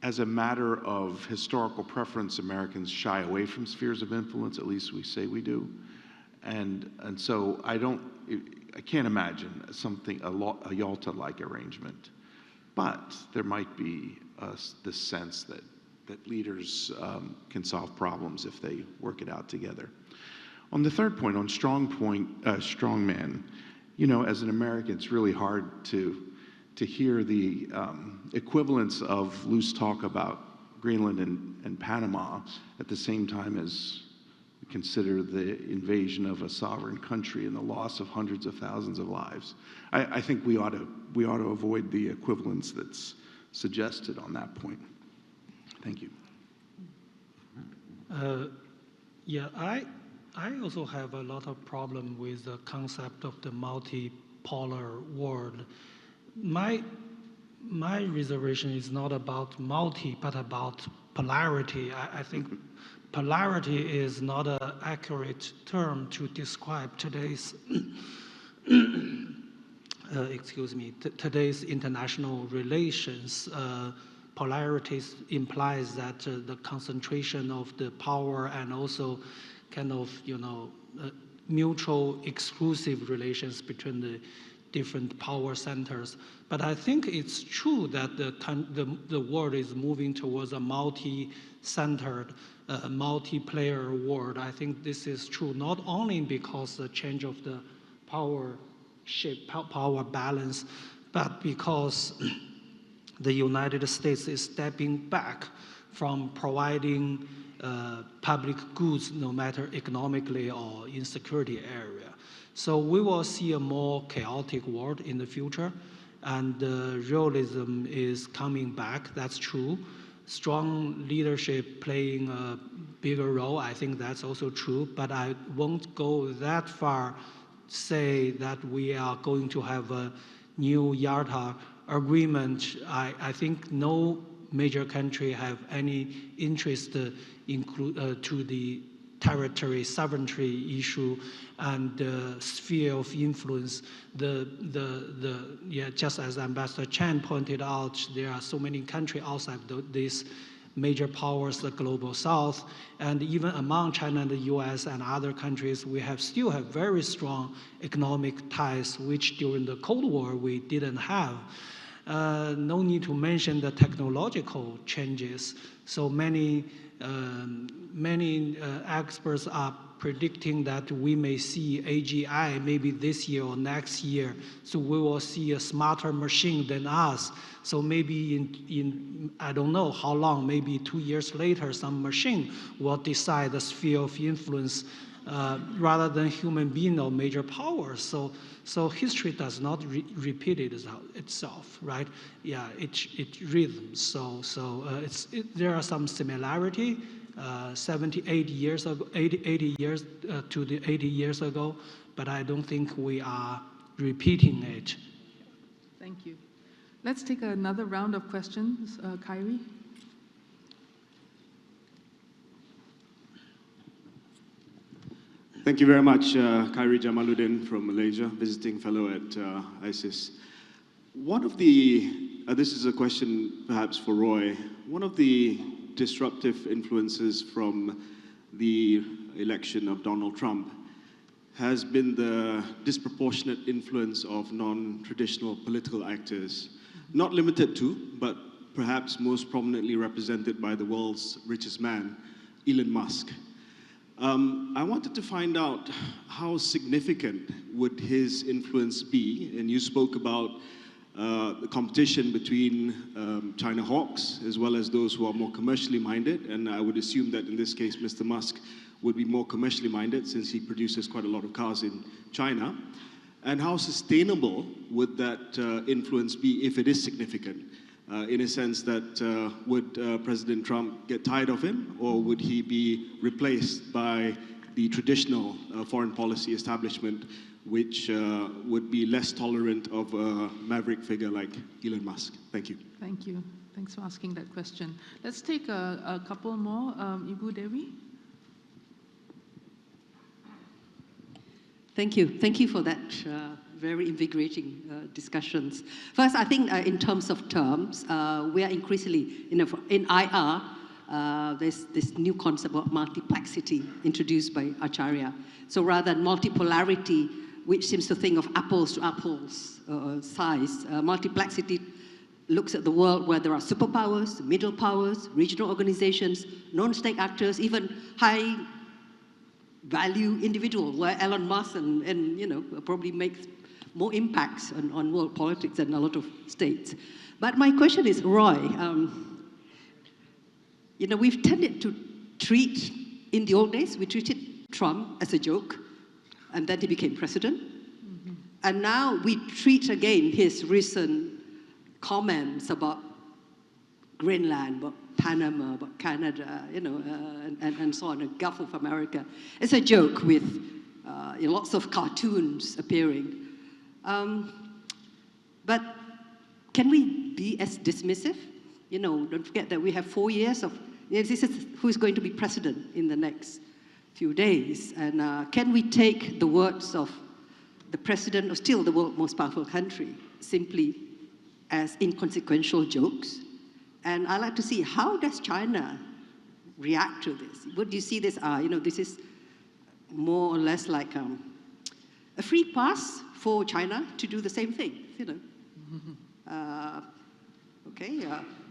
As a matter of historical preference, Americans shy away from spheres of influence, at least we say we do. And so I can't imagine a Yalta-like arrangement. But there might be this sense that leaders can solve problems if they work it out together. On the third point, on strongman, you know, as an American, it's really hard to hear the equivalence of loose talk about Greenland and Panama at the same time as we consider the invasion of a sovereign country and the loss of hundreds of thousands of lives. I think we ought to avoid the equivalence that's suggested on that point. Thank you. Yeah, I also have a lot of problem with the concept of the multipolar world. My reservation is not about multi, but about polarity. I think polarity is not an accurate term to describe today's today's international relations. Polarity implies that the concentration of the power and also kind of, mutual exclusive relations between the different power centers. But I think it's true that the world is moving towards a multi-centered, multiplayer world. I think this is true not only because the change of the power balance, but because the United States is stepping back from providing public goods, no matter economically or in security area. So we will see a more chaotic world in the future, and realism is coming back, that's true. Strong leadership playing a bigger role. I think that's also true, but I won't go that far, say that we are going to have a new Yalta agreement. I think no major country have any interest to the territory sovereignty issue and sphere of influence. Just as Ambassador Chen pointed out, there are so many countries outside these major powers, the global south, and even among China and the US and other countries, we still have very strong economic ties, which during the Cold War we didn't have. No need to mention the technological changes. So many experts are predicting that we may see AGI maybe this year or next year. So we will see a smarter machine than us. So maybe in I don't know how long, maybe 2 years later, some machine will decide the sphere of influence rather than human being or major powers. So history does not repeat itself, right? Yeah, it rhythms. So there are some similarity. 80 years to the 80 years ago, but I don't think we are repeating it. Thank you. Let's take another round of questions. Kyrie? Thank you very much, Kyrie Jamaluddin from Malaysia, visiting fellow at ISEAS. One of the, this is a question perhaps for Roy, one of the disruptive influences from the election of Donald Trump has been the disproportionate influence of non-traditional political actors, not limited to, but perhaps most prominently represented by the world's richest man, Elon Musk. I wanted to find out how significant would his influence be, and you spoke about the competition between China hawks as well as those who are more commercially minded, and I would assume that in this case Mr. Musk would be more commercially minded since he produces quite a lot of cars in China. And how sustainable would that influence be if it is significant? In a sense that would President Trump get tired of him, or would he be replaced by the traditional foreign policy establishment, which would be less tolerant of a maverick figure like Elon Musk? Thank you. Thank you. Thanks for asking that question. Let's take a couple more. Ibu Dewi? Thank you. Thank you for that very invigorating discussions. First, I think in terms of terms, we are increasingly, in IR, there's this new concept of multiplexity introduced by Acharya. So rather than multipolarity, which seems to think of apples to apples size, multiplexity looks at the world where there are superpowers, middle powers, regional organizations, non-state actors, even high value individual, where Elon Musk and probably makes more impacts on world politics than a lot of states. But my question is, Roy, we've tended to treat, in the old days, we treated Trump as a joke, and then he became president. Mm-hmm. And now we treat again his recent comments about Greenland, about Panama, about Canada, and so on, the Gulf of America. It's a joke with lots of cartoons appearing. But can we be as dismissive? Don't forget that we have 4 years of, this is who's going to be president in the next few days. And can we take the words of the president of still the world's most powerful country simply as inconsequential jokes? And I'd like to see, how does China react to this? Would you see this, this is more or less like a free pass for China to do the same thing,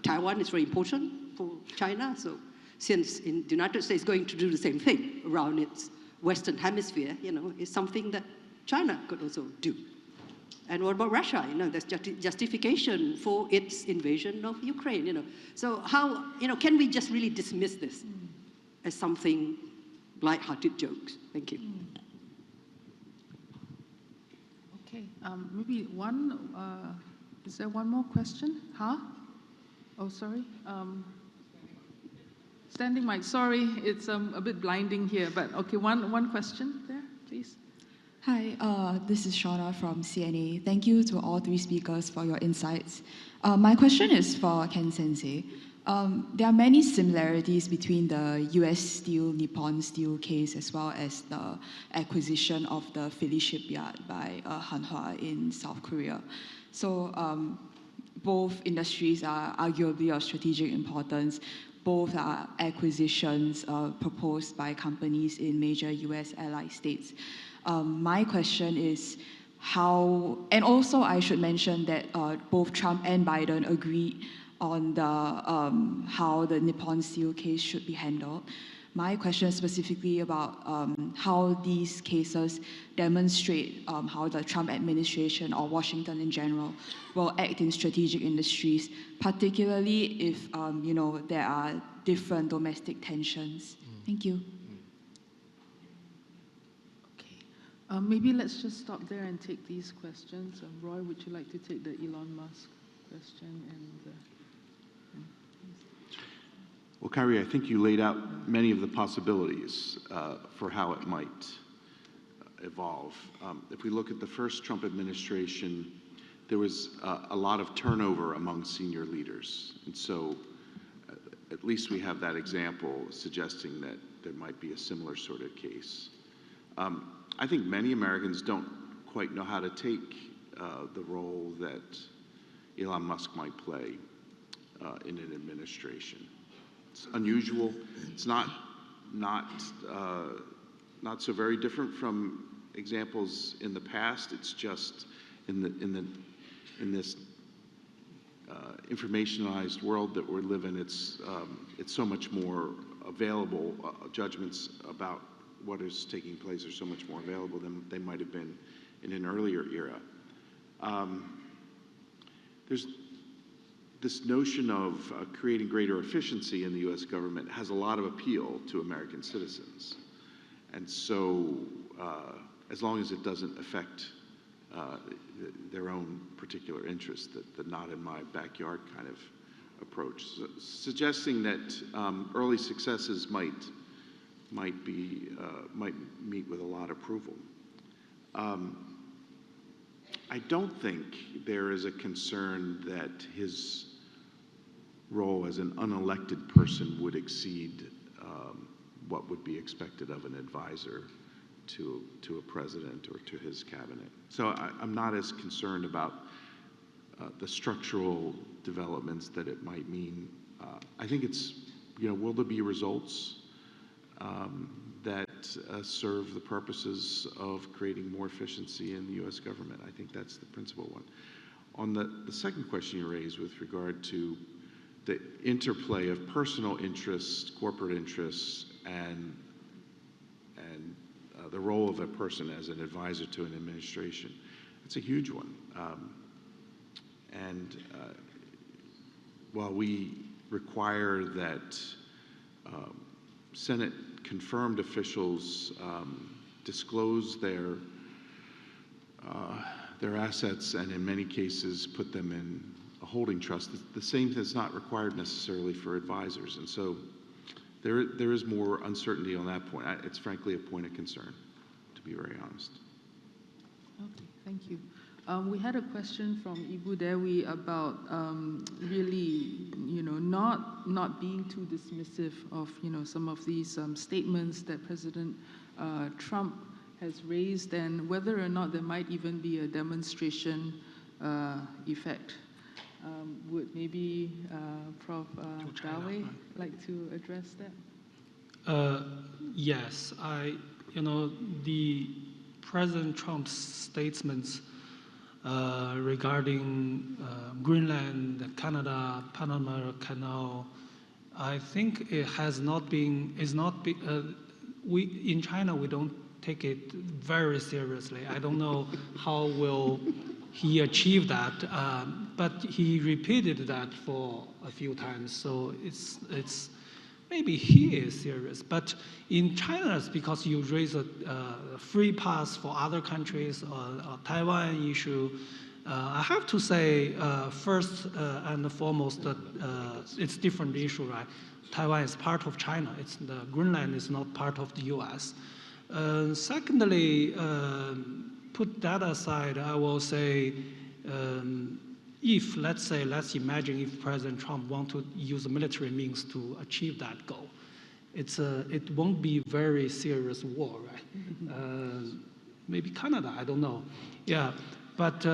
Taiwan is very important for China, so since the United States is going to do the same thing around its Western hemisphere, it's something that China could also do. And what about Russia? There's justification for its invasion of Ukraine, So how, can we just really dismiss this as something light-hearted jokes? Thank you. Okay, maybe one, is there one more question? Huh? Oh, sorry. Standing mic, sorry, it's a bit blinding here, but okay, one question there, please. Hi, this is Shauna from CNA. Thank you to all three speakers for your insights. My question is for Ken Sensei. There are many similarities between the US Steel, Nippon Steel case as well as the acquisition of the Philly shipyard by Hanwha in South Korea. So both industries are arguably of strategic importance. Both are acquisitions proposed by companies in major US ally states. My question is how, and also I should mention that both Trump and Biden agreed on the how the Nippon Steel case should be handled. My question is specifically about how these cases demonstrate how the Trump administration or Washington in general will act in strategic industries, particularly if you know, there are different domestic tensions. Thank you. Okay, maybe let's just stop there and take these questions. Roy, would you like to take the Elon Musk question? Well, Kyrie, I think you laid out many of the possibilities for how it might evolve. If we look at the first Trump administration, there was a lot of turnover among senior leaders. And so at least we have that example suggesting that there might be a similar sort of case. I think many Americans don't quite know how to take the role that Elon Musk might play in an administration. It's unusual. It's not so very different from examples in the past. It's just in this informationalized world that we live in. It's so much more available. Judgments about what is taking place are so much more available than they might have been in an earlier era. There's this notion of creating greater efficiency in the U.S. government has a lot of appeal to American citizens. And so as long as it doesn't affect their own particular interests, the not in my backyard kind of approach, suggesting that early successes might meet with a lot of approval. I don't think there is a concern that his role as an unelected person would exceed what would be expected of an advisor to a president or to his cabinet. So I'm not as concerned about the structural developments that it might mean. I think it's, will there be results that serve the purposes of creating more efficiency in the U.S. government? I think that's the principal one. On the second question you raised with regard to the interplay of personal interests, corporate interests, and the role of a person as an advisor to an administration, it's a huge one. While we require that Senate confirmed officials disclose their assets and in many cases put them in a holding trust, the same is not required necessarily for advisors. And so there is more uncertainty on that point. It's frankly a point of concern, to be very honest. Okay, thank you. We had a question from Ibu Dewi about really, not being too dismissive of, some of these statements that President Trump has raised, and whether or not there might even be a demonstration effect. Would maybe Prof. Dawe like to address that? Yes, the President Trump's statements regarding Greenland, Canada, Panama Canal, I think it has not been, in China we don't take it very seriously. I don't know how will he achieve that, but he repeated that for a few times, so it's maybe he is serious. But in China, it's because you raise a free pass for other countries, or Taiwan issue, I have to say, first and foremost, that it's different issue, right? Taiwan is part of China. Greenland is not part of the U.S. Secondly, put that aside, I will say, let's imagine if President Trump want to use military means to achieve that goal, it won't be very serious war, right? Maybe Canada, I don't know. Yeah, but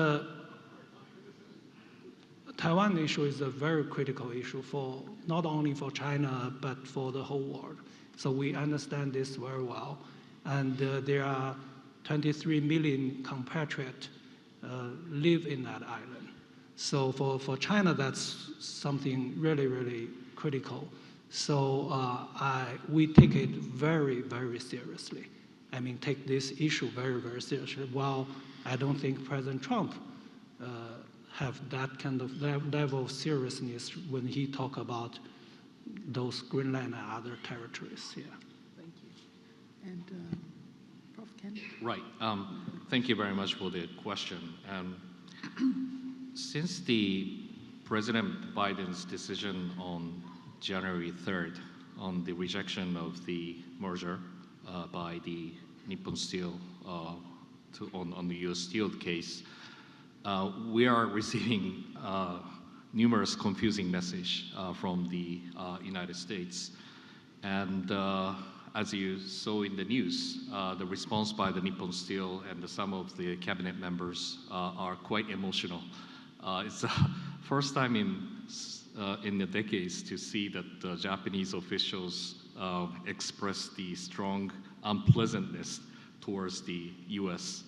Taiwan issue is a very critical issue for not only for China but for the whole world. So we understand this very well, and there are 23 million compatriots live in that island. So for China, that's something really, really critical. So we take it very, very seriously. I mean, take this issue very, very seriously. While I don't think President Trump have that kind of level of seriousness when he talk about those Greenland and other territories. Yeah. Thank you. And Prof. Ken? Right. Thank you very much for the question. Since the President Biden's decision on January 3rd on the rejection of the merger by the Nippon Steel on the U.S. Steel case, we are receiving numerous confusing messages from the United States. And as you saw in the news, the response by the Nippon Steel and some of the cabinet members are quite emotional. It's the first time in the decades to see that Japanese officials express the strong unpleasantness towards the U.S.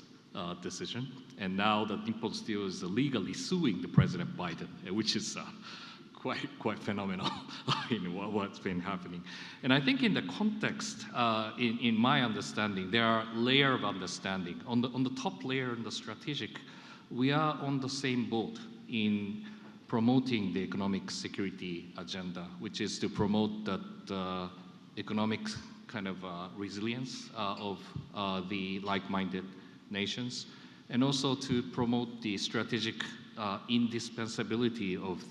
Decision. And now that Nippon Steel is legally suing the President Biden, which is quite phenomenal in what's been happening. And I think in the context, in my understanding, there are layers of understanding. On the top layer, in the strategic, we are on the same boat in promoting the economic security agenda, which is to promote that economic kind of resilience of the like-minded nations, and also to promote the strategic indispensability of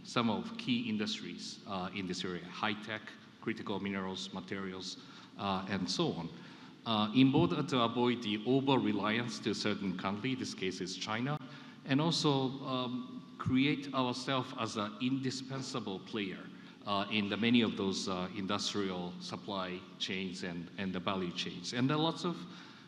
some of key industries in this area, high-tech, critical minerals, materials, and so on, in order to avoid the over-reliance to a certain country, this case is China, and also create ourselves as an indispensable player in many of those industrial supply chains and the value chains. And there are lots of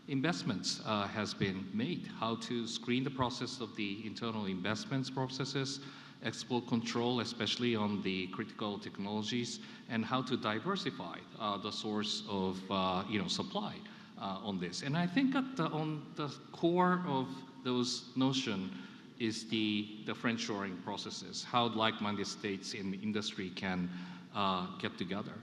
investments has been made, how to screen the process of the internal investments processes, export control, especially on the critical technologies, and how to diversify the source of supply on this. And I think on the core of those notions is the friendshoring processes, how like-minded states in the industry can get together.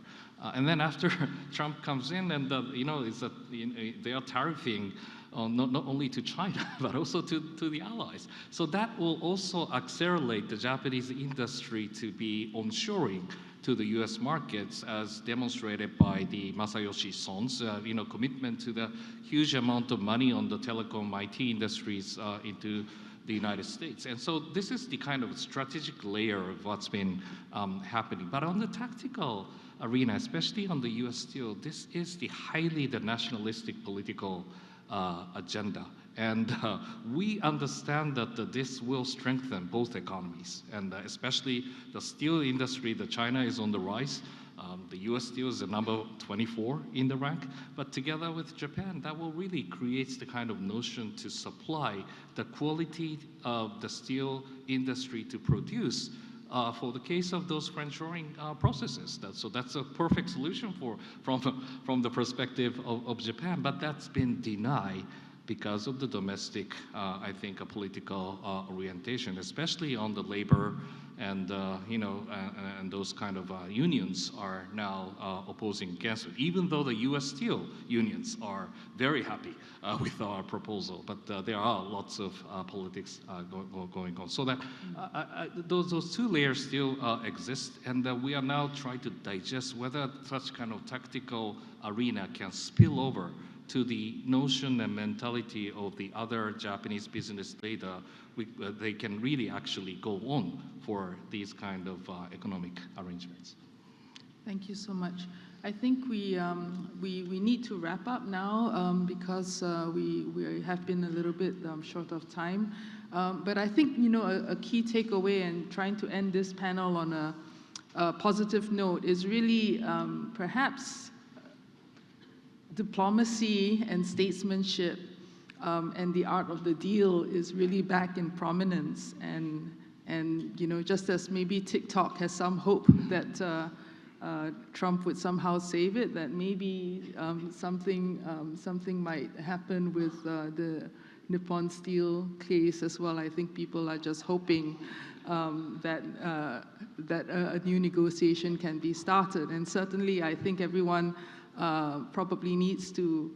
And then after Trump comes in, and they are tariffing not only to China, but also to the allies. So that will also accelerate the Japanese industry to be onshoring to the U.S. markets, as demonstrated by the Masayoshi Son's commitment to the huge amount of money on the telecom IT industries into the United States. And so this is the kind of strategic layer of what's been happening. But on the tactical arena, especially on the U.S. Steel, this is the nationalistic political agenda. And we understand that this will strengthen both economies, and especially the steel industry, that China is on the rise. The U.S. Steel is the number 24 in the rank, but together with Japan, that will really create the kind of notion to supply the quality of the steel industry to produce for the case of those friendshoring processes. So that's a perfect solution from the perspective of Japan, but that's been denied because of the domestic, I think, a political orientation, especially on the labor and and those kind of unions are now opposing against it, even though the U.S. Steel unions are very happy with our proposal. But there are lots of politics going on. So that those two layers still exist, and we are now trying to digest whether such kind of tactical arena can spill over to the notion and mentality of the other Japanese business leader, they can really actually go on for these kind of economic arrangements. Thank you so much. I think we need to wrap up now because we have been a little bit short of time. But I think, you know, a key takeaway and trying to end this panel on a positive note is really perhaps diplomacy and statesmanship and the art of the deal is really back in prominence. And you know, just as maybe TikTok has some hope that Trump would somehow save it, that maybe something might happen with the Nippon Steel case as well. I think people are just hoping that a new negotiation can be started. And certainly, I think everyone probably needs to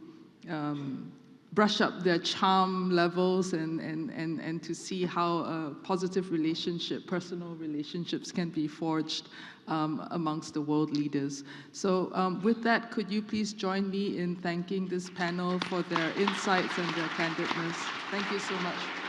brush up their charm levels and to see how a positive relationship, personal relationships can be forged amongst the world leaders. So with that, could you please join me in thanking this panel for their insights and their candidness? Thank you so much.